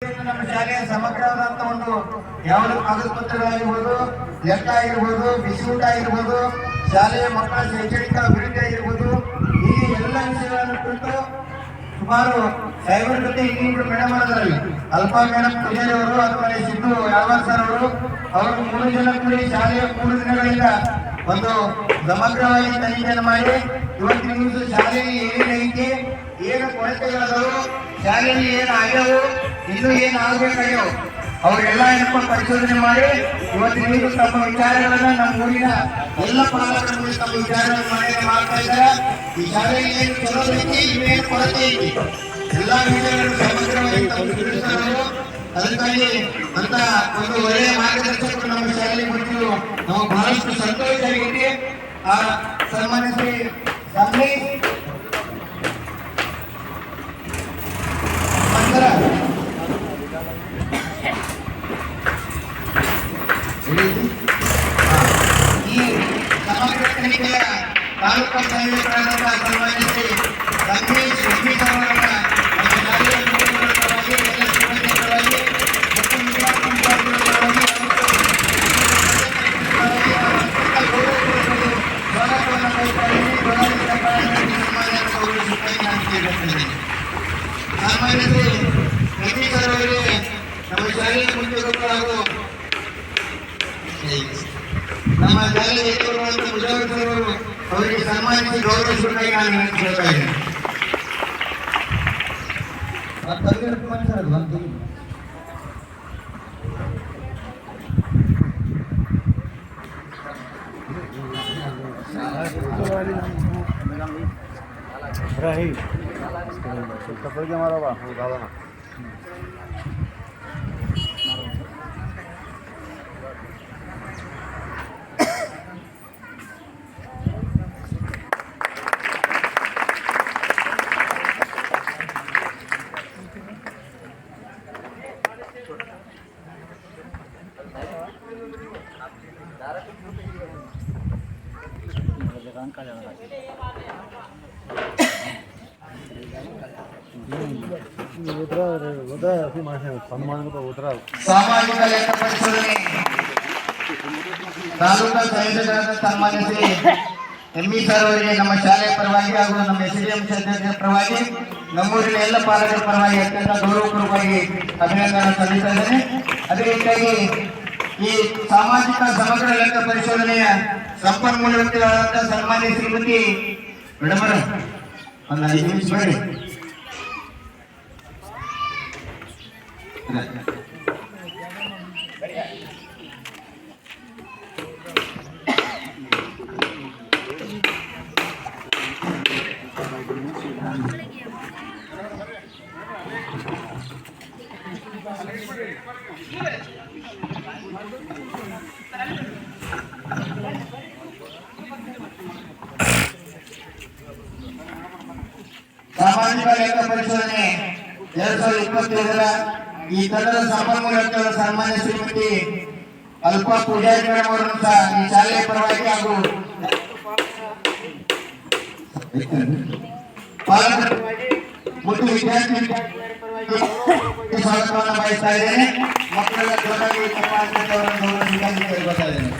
ನಮ್ಮ ಶಾಲೆಯ ಸಮಗ್ರವಾದಂತ ಒಂದು ಯಾವ ಕಾಗದ ಪತ್ರಗಳಾಗಿರ್ಬೋದು, ಲೆಕ್ಕ ಆಗಿರ್ಬೋದು, ಬಿಸಿ ಊಟ ಆಗಿರ್ಬೋದು, ಶಾಲೆಯ ಮಕ್ಕಳ ಶೈಕ್ಷಣಿಕ ಅಭಿವೃದ್ಧಿ ಆಗಿರ್ಬೋದು, ಈ ಎಲ್ಲ ವಿಷಯಗಳನ್ನು ಕುರಿತು ಸುಮಾರು ಸಾಹೇಬರ ಜೊತೆ ಇನ್ನಿಬ್ಬರು ಮೇಡಮ್ ಅವರಲ್ಲಿ ಅಲ್ಪಾ ಮೇಡಮ್ ಪೂಜಾರಿ ಅವರು, ಅಥವಾ ಸಿದ್ದು ಯಾಳ್ವಾರ್ ಸರ್ ಅವರು 3 ಜನ ಕೂಡಿ ಶಾಲೆಯ 3 ದಿನಗಳಿಂದ ಒಂದು ಸಮಗ್ರವಾಗಿ ತನಿಖೆಯನ್ನು ಮಾಡಿ ಇವತ್ತಿನ ದಿವಸ ಶಾಲೆಯಲ್ಲಿ ಏನೇನೈತಿ, ಏನು ಕೊರತೆಗಳದವು, ಶಾಲೆಯಲ್ಲಿ ಏನು ಆಗ್ಯಾವು, ಇನ್ನೂ ಏನು ಆಗ್ಬೇಕಾಗ್ಯಾವ ಅವರೆಲ್ಲ ಏನಪ್ಪ ಪರಿಶೋಧನೆ ಮಾಡಿ ಇವತ್ತಿನ ದಿವಸ ತಮ್ಮ ವಿಚಾರಗಳನ್ನ ನಮ್ಮ ಊರಿನ ಎಲ್ಲ ಪಾಲಕರ ಮುಂದೆ ತಮ್ಮ ವಿಚಾರಗಳನ್ನು ಮಾಡ್ತಾ ಇದ್ದಾರೆ. ಈ ಶಾಲೆಯಲ್ಲಿ ಏನು ಚಲೋ ಐತಿ, ಇನ್ನೇನು ಕೊರತೆ ಐತಿ, ಎಲ್ಲಾ ವಿಷಯಗಳನ್ನು ಸಮಗ್ರವಾಗಿ ತಮ್ಮ ತಿಳಿಸ್ತಾರೆ. ಅದಕ್ಕಾಗಿ ಅಂತ ಒಂದು ಒಳ್ಳೆಯ ಮಾರ್ಗದರ್ಶಕರು ನಮ್ಮ ಶಾಲೆಗೆ ಬಂದಿದ್ದು ನಮಗೆ ಬಹಳಷ್ಟು ಸಂತೋಷ ಆಗೈತಿ. ಆ ಸನ್ಮಾನಿಸಿ ಸಂಘಿ ಈ ಸಮಗ್ರ ತನಿಖೆಯ ತಾಲೂಕು ಸಮಿತಿಗಳನ್ನ ಸನ್ಮಾನಿಸಿ ಸಂಘೇಶ್ ಶಶೀಶ್ ಅವರನ್ನ ನಮ್ಮ ಶಾಲೆಯ ಪರವಾಗಿ ಎಲ್ಲ ಸಿಬ್ಬಂದಿ ಪರವಾಗಿ ಮತ್ತು ವಿದ್ಯಾರ್ಥಿ ಸ್ವಾಗತವನ್ನು ಸನ್ಮಾನಿಸಿ ಶಶೀಶ್ ಅವರಿಗೆ ನಮ್ಮ ಶಾಲೆಯ ಮುಖ್ಯಗಳು ಹಾಗೂ ನಮ್ಮ ಶಾಲೆಗೆ ಬರುವಂತ ಮುಜಾವರ್ ಅವರಿಗೆ ಸನ್ಮಾನಿಸಿ ಗೌರವಿಸಬೇಕಾಗಿ ನಾನು ವಿನಂತಿಸ್ತಾ ಇದ್ದೇನೆ. ಸಾಮಾಜಿಕ ಲೆಕ್ಕ ಪರಿಶೋಧನೆ ತಾಲೂಕಾ ಸಂಯೋಜಕರಾದ ಸನ್ಮಾನಿಸಿ ಎಂಇ ಸರ್ ಅವರಿಗೆ ನಮ್ಮ ಶಾಲೆಯ ಪರವಾಗಿ ಹಾಗೂ ನಮ್ಮ ಎಸ್ಡಿಎಂ ಅಧ್ಯಕ್ಷರ ಪರವಾಗಿ ನಮ್ಮೂರಿನ ಎಲ್ಲ ಪಾಲಕರ ಪರವಾಗಿ ಅತ್ಯಂತ ಗೌರವಪೂರ್ವಕವಾಗಿ ಅಭಿನಂದನೆ ಸಲ್ಲಿಸ್ತಾ ಇದ್ದೇನೆ. ಅದೇ ರೀತಿಯಾಗಿ ಈ ಸಾಮಾಜಿಕ ಸಮಗ್ರ ಲೆಕ್ಕ ಪರಿಶೋಧನೆಯ ಸಂಪನ್ಮೂಲ ವ್ಯಕ್ತಿಗಳಾದ ಸನ್ಮಾನ್ಯ ಶ್ರೀಮತಿ ಮೇಡಮ್ ಅವರ ಒಂದು 5 ನಿಮಿಷ ಬೇಡಿ. ಸಾಮಾಜಿಕ ಲೆಕ್ಕ ಪರಿಶೋಧನೆ 2025ರ ಈ ತಂಡದ ಸಂಪನ್ಮೂಲ ವ್ಯಕ್ತಿಗಳ ಸನ್ಮಾನ್ಯ ಶ್ರೀಮತಿ ಅಲ್ಪಾ ಪೂಜಾರಿ ಮೇಡಮ್ ಅವರನ್ನು ಸಹ ಈ ಶಾಲೆಯ ಪರವಾಗಿ ಹಾಗೂ ಪಾಲಕರ ಮತ್ತು ವಿದ್ಯಾರ್ಥಿ ಸ್ವಾಗತವನ್ನು ಬಯಸ್ತಾ ಇದ್ದೇನೆ. ಮಕ್ಕಳೆಲ್ಲ ಜೊತೆಗೆ ಅವರನ್ನು ಗೌರವಿಸಬೇಕಾಗಿ ಕೇಳ್ಕೊತಾ ಇದ್ದೇನೆ.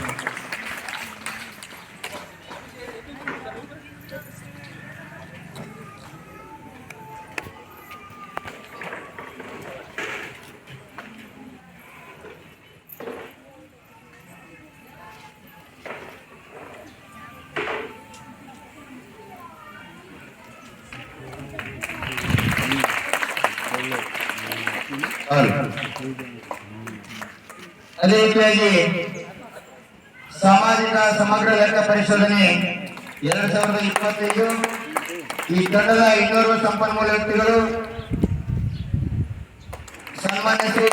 ಅದೇ ರೀತಿಯಾಗಿ ಸಾಮಾಜಿಕ ಸಮಗ್ರ ಲೆಕ್ಕ ಪರಿಶೋಧನೆ 2025 ಈ ತಂಡದ 200 ಸಂಪನ್ಮೂಲ ವ್ಯಕ್ತಿಗಳು ಸನ್ಮಾನ್ಯ ಶ್ರೀ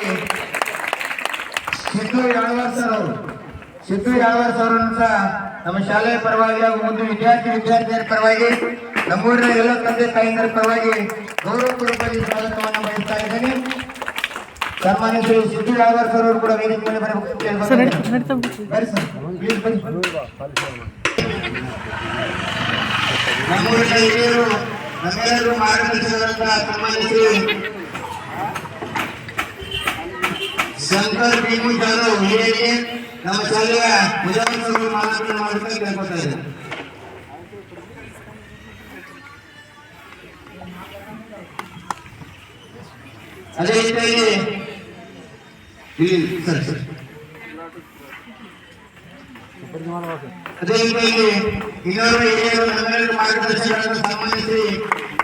ಸಿದ್ದು ಯಾಳ್ವಾರ್ ಸರ್ ಅವರನ್ನು ಸಹ ನಮ್ಮ ಶಾಲೆಯ ಪರವಾಗಿ ಹಾಗೂ ಒಂದು ವಿದ್ಯಾರ್ಥಿನಿಯರ ಪರವಾಗಿ ನಮ್ಮೂರಿನ ಎಲ್ಲ ತಂದೆ ತಾಯಿಯರ ಪರವಾಗಿ ಗೌರವಪೂರ್ವಕವಾಗಿ ಸ್ವಾಗತವನ್ನು ಬಯಸ್ತಾ ಇದ್ದೇನೆ. ಸನ್ಮಾನ್ಯ ಶ್ರೀ ಸಿದ್ದು ಯಾಳ್ವಾರ್ ಸರ್ ಅವರು ಕೂಡ ವೇದಿಕೆ ಮೇಲೆ ಬರಬೇಕು. ನಮ್ಮೂರಿನ ಹಿರಿಯರು ನಮ್ಮೆಲ್ಲರೂ ಮಾರ್ಗದರ್ಶಕರಾದ ಸನ್ಮಾನ್ಯ ಶ್ರೀ ಶಂಕರ್ ಭೀಮು ಜಾಧವ್ ಹಿರಿಯರಿಗೆ ನಮ್ಮ ಶಾಲೆಯ ಮುಜಾವರ್ಗಳು ಮಾಲಾರ್ಪಣೆ ಮಾಡಬೇಕಂತ ಕೇಳ್ಕೊತಾ ಇದ್ದಾರೆ. ಅದೇ ರೀತಿಯಾಗಿ ಅದೇ ರೀತಿಯಾಗಿ ಇನ್ನೋರ್ವ ಹಿರಿಯರು ನಮ್ಮೆಲ್ಲರ ಮಾರ್ಗದರ್ಶಕರನ್ನು ಸನ್ಮಾನಿಸಿ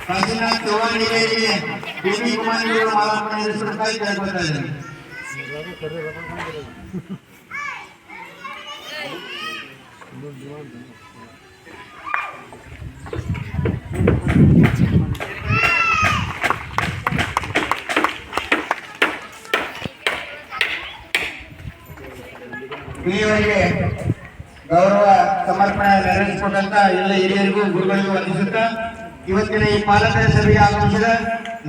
ಕಾಶಿನಾಥ್ ಚೌಹಾಣ್ ಹಿರಿಯರಿಗೆ ಡಿ ಕುಮಾರ್ ಮಾಲಾರ್ಪಣೆ ನಡೆಸಬೇಕಾಗಿ ಕೇಳ್ಕೊತಾ ಇದ್ದಾರೆ. ಇಲ್ಲಿಯವರೆಗೆ ಗೌರವ ಸಮರ್ಪಣೆ ನೆರವೇರಿಸಿಕೊಂಡಂತ ಎಲ್ಲ ಹಿರಿಯರಿಗೂ ಗುರುಗಳಿಗೂ ವಂದಿಸುತ್ತಾ ಇವತ್ತಿನ ಈ ಪಾಲಕರ ಸಭೆಗೆ ಆಗಮಿಸಿದ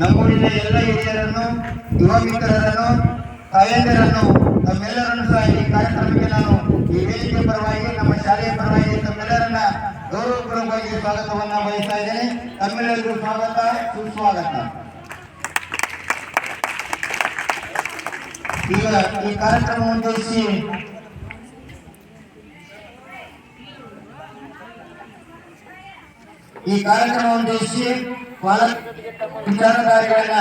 ನಮ್ಮೂರಿನ ಎಲ್ಲ ಹಿರಿಯರನ್ನು, ಯುವ ಮಿತ್ರರನ್ನು, ತಾಯಂದಿರನ್ನು ತಮ್ಮೆಲ್ಲರನ್ನು ಸಹ ಈ ಕಾರ್ಯಕ್ರಮಕ್ಕೆ ನಾನು ಈ ವೇದಿಕೆ ಪರವಾಗಿ ನಮ್ಮ ಶಾಲೆಯ ಪರವಾಗಿ ತಮ್ಮೆಲ್ಲರನ್ನ ಗೌರವಪೂರ್ವಕವಾಗಿ ಸ್ವಾಗತವನ್ನ ಬಯಸ್ತಾ ಇದ್ದೇನೆ. ತಮ್ಮೆಲ್ಲರಿಗೂ ಸ್ವಾಗತ, ಸುಸ್ವಾಗತ. ಈಗ ಈ ಕಾರ್ಯಕ್ರಮ ಉದ್ದೇಶಿಸಿ ವಿಚಾರಧಾರೆಗಳನ್ನ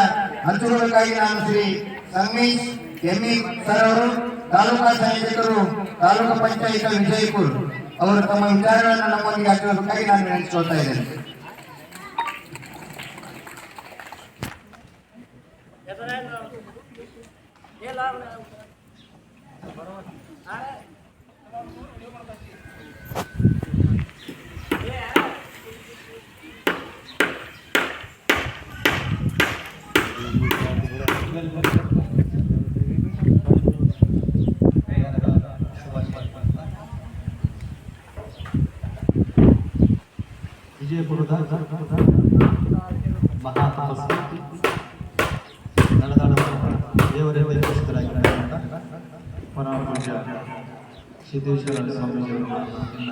ಹಂಚಿಕೊಳ್ಳಬೇಕಾಗಿ ನಾನು ಶ್ರೀ ಸಂಗಮೇಶ್ ಎಂಇ ಸರ್ ಅವರು, ತಾಲೂಕಾ ಸಂಯೋಜಕರು, ತಾಲೂಕು ಪಂಚಾಯತ್ ವಿಜಯಪುರ ಅವರು ತಮ್ಮ ವಿಚಾರಗಳನ್ನು ನಮ್ಮೊಂದಿಗೆ ಹಂಚಿಕೊಳ್ಳಬೇಕಾಗಿ ನಾನು ನೆನೆಸಿಕೊಳ್ತಾ ಇದ್ದೇನೆ. ವಿಜಯಪುರದ ಮಹಾ ತಪಸ್ವಿ ನಡೆದಾಡುವ ದೇವರೇ ವೈದ್ಯರಾಗಿರತಕ್ಕಂಥ ಪರಮ ಪೂಜ್ಯ ಸಿದ್ದೇಶ್ವರ ಸ್ವಾಮೀಜಿಯವರನ್ನ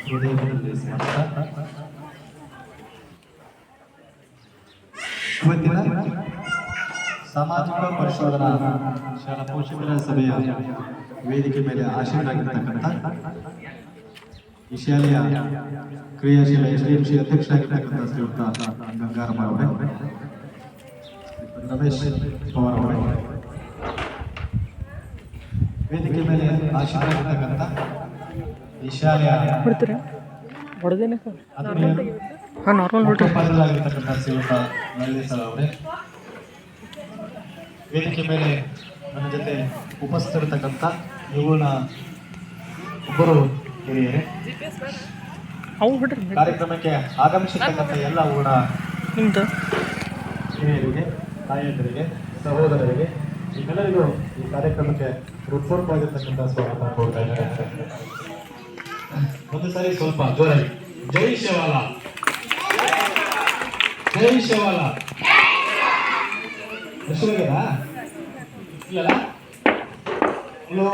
ಹೃದಯದಲ್ಲಿ ಸ್ಮರಿಸ್ತಾ ಇವತ್ತಿನ ಸಾಮಾಜಿಕ ಪರಿಶೋಧನಾ ಶಾಲಾ ಪೋಷಕರ ಸಭೆಯ ವೇದಿಕೆ ಮೇಲೆ ಆಶೀರ್ವರಾಗಿರ್ತಕ್ಕಂಥ ಈ ಶಾಲೆಯ ಕ್ರಿಯಾಶೀಲ ಎಸ್ಡಿಎಂಸಿ ಅಧ್ಯಕ್ಷರಾಗಿರ್ತಕ್ಕಂಥ ಶ್ರೀಯುತ ಗಂಗಾರಮ್ಮ ಅವರೇ, ರಮೇಶ್ ಪವಾರ್ ಅವರೇ, ವೇದಿಕೆ ಮೇಲೆ ಆಶೀರ್ವರಾಗಿರ್ತಕ್ಕಂಥ ಈ ಶಾಲೆಯ ಮುಖ್ಯೋಪಾಧ್ಯಾಯರಾಗಿರ್ತಕ್ಕಂಥ ಶ್ರೀಯುತ ಮಲ್ಲೇಶ್ವರ ಅವರೇ, ವೇದಿಕೆ ಮೇಲೆ ನನ್ನ ಜೊತೆ ಉಪಸ್ಥಿತರಿರ್ತಕ್ಕಂಥ ಇವುಗಳ ಒಬ್ಬರು ಹಿರಿಯರೇ, ಕಾರ್ಯಕ್ರಮಕ್ಕೆ ಆಗಮಿಸಿರ್ತಕ್ಕಂಥ ಎಲ್ಲ ಊರ ಹಿರಿಯರಿಗೆ, ತಾಯಂದಿರಿಗೆ, ಸಹೋದರರಿಗೆ ಎಲ್ಲರಿಗೂ ಈ ಕಾರ್ಯಕ್ರಮಕ್ಕೆ ಹೃತ್ಪೂರ್ವಕವಾಗಿರ್ತಕ್ಕಂಥ ಸ್ವಾಗತ ಕೋರ್ತಾ ಇದ್ದಾರೆ. ಒಂದು ಸಾರಿ ಸ್ವಲ್ಪ ಜೋರಾಗಿ ಜೈ ಶಿವಾಲ, ಜೈ ಶಿವಾಲ. ಹೆಸರುಗೇನಾ ಇಲ್ಲ? ಹಲೋ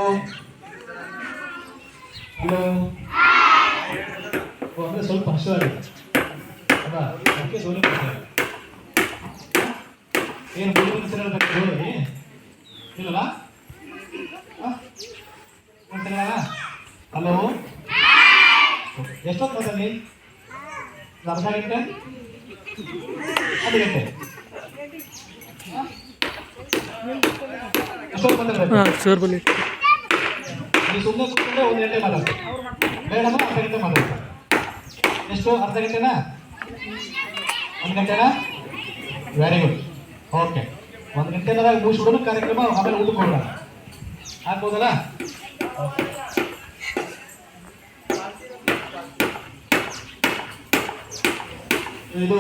ಹಲೋ ಅಂದ್ರೆ ಸ್ವಲ್ಪ ಹಸಿವಾಗಿದೆ ಅಲ್ಲ, ಅದಕ್ಕೆ ಸೋನಿ ಏನು ಜೋರಿ ಇಲ್ಲಲ್ಲ? ಹಲೋ, ಎಷ್ಟೊತ್ತು ಮಾತಾಡಿ? ಅರ್ಧ ಗಂಟೆ, ಒಂದು ಗಂಟೆ, ಎಷ್ಟೊತ್ತು ಮಾತಾಡ್ಬೇಕು? ನೀವು ಸುಮ್ಮನೆ ಕೂತ್ಕೊಂಡ್ರೆ ಒಂದು ಗಂಟೆ ಮಾತಾಡ್ತೀವಿ, ಬೇಡಮ್ಮ ಅರ್ಧ ಗಂಟೆ ಮಾತಾಡ್ತೀವಿ. ಎಷ್ಟು? ಅರ್ಧ ಗಂಟೆನಾ? ಒಂದು ಗಂಟೆನಾ? Very good, okay. ಒಂದು ಗಂಟೆನಾಗ ಮುಗಿಸ್ಬಿಡೋಣ ಕಾರ್ಯಕ್ರಮ, ಆಮೇಲೆ ಊಟಕ್ಕೆ ಹೋಗೋಣ, ಆಗ್ಬೋದಲ್ಲ? ಇದು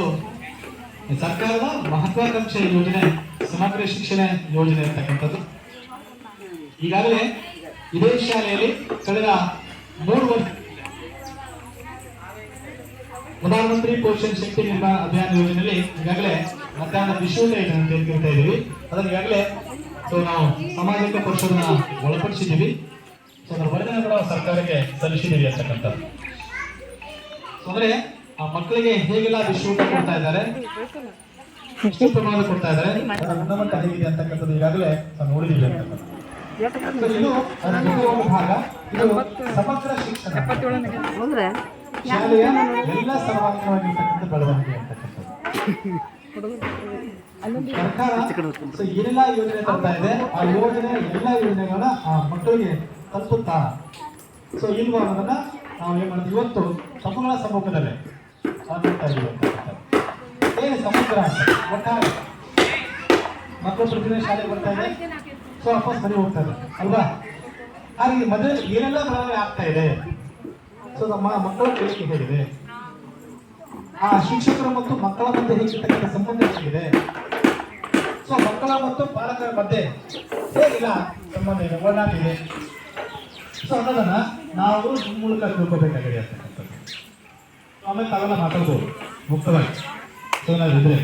ಸರ್ಕಾರದ ಮಹತ್ವಾಕಾಂಕ್ಷೆ ಯೋಜನೆ, ಸಮಗ್ರ ಶಿಕ್ಷಣ ಯೋಜನೆ ಇರ್ತಕ್ಕಂಥದ್ದು. ಈಗಾಗಲೇ ಇದೇ ಶಾಲೆಯಲ್ಲಿ ಕಳೆದ 3 ವರ್ಷ ಪ್ರಧಾನಮಂತ್ರಿ ಪೋಷಣ್ ಶಕ್ತಿ ನಿರ್ಮಾಣ ಅಭಿಯಾನ ಯೋಜನೆಯಲ್ಲಿ ಈಗಾಗಲೇ ಮಧ್ಯಾಹ್ನ ವಿಶ್ವೂಟ ಇದೆ ಅಂತ ಹೇಳ್ತಾ ಇದ್ದೀವಿ. ಅದನ್ನು ಈಗಾಗಲೇ ನಾವು ಸಾಮಾಜಿಕ ಪರಿಶೋಧನಾ ಒಳಪಡಿಸಿದ್ದೀವಿ. ಸೊ ಅದರ ವರದಿಯನ್ನು ಕೂಡ ಸರ್ಕಾರಕ್ಕೆ ಸಲ್ಲಿಸಿದ್ದೀವಿ ಅಂತಕ್ಕಂಥದ್ದು. ಅಂದ್ರೆ ಆ ಮಕ್ಕಳಿಗೆ ಹೇಗೆಲ್ಲ ವಿಶ್ವೂಟ ಕೊಡ್ತಾ ಇದ್ದಾರೆ, ಎಷ್ಟು ಪ್ರಮಾಣ ಕೊಡ್ತಾ ಇದ್ದಾರೆ, ಅದರ ಗುಣಮಟ್ಟ ಹೇಗಿದೆ ಅಂತಕ್ಕಂಥದ್ದು ಈಗಾಗಲೇ ನಾವು ನೋಡಿದ್ದೀವಿ ಅಂತಕ್ಕಂಥದ್ದು. ಇದು ಅದರ ಜೊತೆ ಒಂದು ಭಾಗ. ಇದು ಸಮಗ್ರ ಶಿಕ್ಷಣ, ಶಾಲೆಯ ಎಲ್ಲ ಸರ್ವಾಂಗೀಣವಾಗಿರ್ತಕ್ಕಂಥ ಬೆಳವಣಿಗೆ ಅಂತಕ್ಕಂಥದ್ದು. ಸರ್ಕಾರ ಏನೆಲ್ಲ ಯೋಜನೆ ತರ್ತಾ ಇದೆ, ಆ ಯೋಜನೆ ಎಲ್ಲ ಯೋಜನೆಗಳನ್ನ ಆ ಮಕ್ಕಳಿಗೆ ತಲುಪುತ್ತಾ ಸೊ ಇಲ್ವಾ ಅನ್ನೋದನ್ನ ನಾವು ಏನ್ ಮಾಡ್ತೀವಿ ಇವತ್ತು ಸಮಗ್ರ ಸಮ್ಮುಖದಲ್ಲೇ ಮಾತಾಡ್ತಾ ಇದೀವಿ. ಏನು ಸಮಗ್ರ ಅಂತ ಒಟ್ಟಾರೆ ಮಕ್ಕಳು ಪ್ರತಿದಿನ ಶಾಲೆಗೆ ಬರ್ತಾ ಇದೆ, ಸೊ ವಾಪಸ್ ಮನೆಗೆ ಹೋಗ್ತಾರೆ ಅಲ್ವಾ. ಹಾಗೆ ಮೊದಲು ಏನೆಲ್ಲ ಬೆಳವಣಿಗೆ ಆಗ್ತಾ ಇದೆ, ಸೊ ನಮ್ಮ ಮಕ್ಕಳ ಕಲಿಕೆ ಹೇಗಿದೆ, ಆ ಶಿಕ್ಷಕರು ಮತ್ತು ಮಕ್ಕಳ ಮಧ್ಯೆ ಹೇಗಿರ್ತಕ್ಕಂಥ ಸಂಬಂಧ ಹೇಗಿದೆ, ಸೊ ಮಕ್ಕಳ ಮತ್ತು ಪಾಲಕರ ಮಧ್ಯೆ ಹೇಗಿಲ್ಲ ಸಂಬಂಧ ಇದೆ, ಒಡನಾಟ ಇದೆ, ಸೊ ಅನ್ನೋದನ್ನ ನಾವು ನಿಮ್ಮ ಮೂಲಕ ತಿಳ್ಕೊಬೇಕಾಗಿದೆ ಅಂತಕ್ಕಂಥದ್ದು. ಆಮೇಲೆ ತಾವೆಲ್ಲ ಮಾತಾಡ್ಬೋದು ಮುಕ್ತವಾಗಿ ಸೊ ಏನಾದಿದ್ರೆ,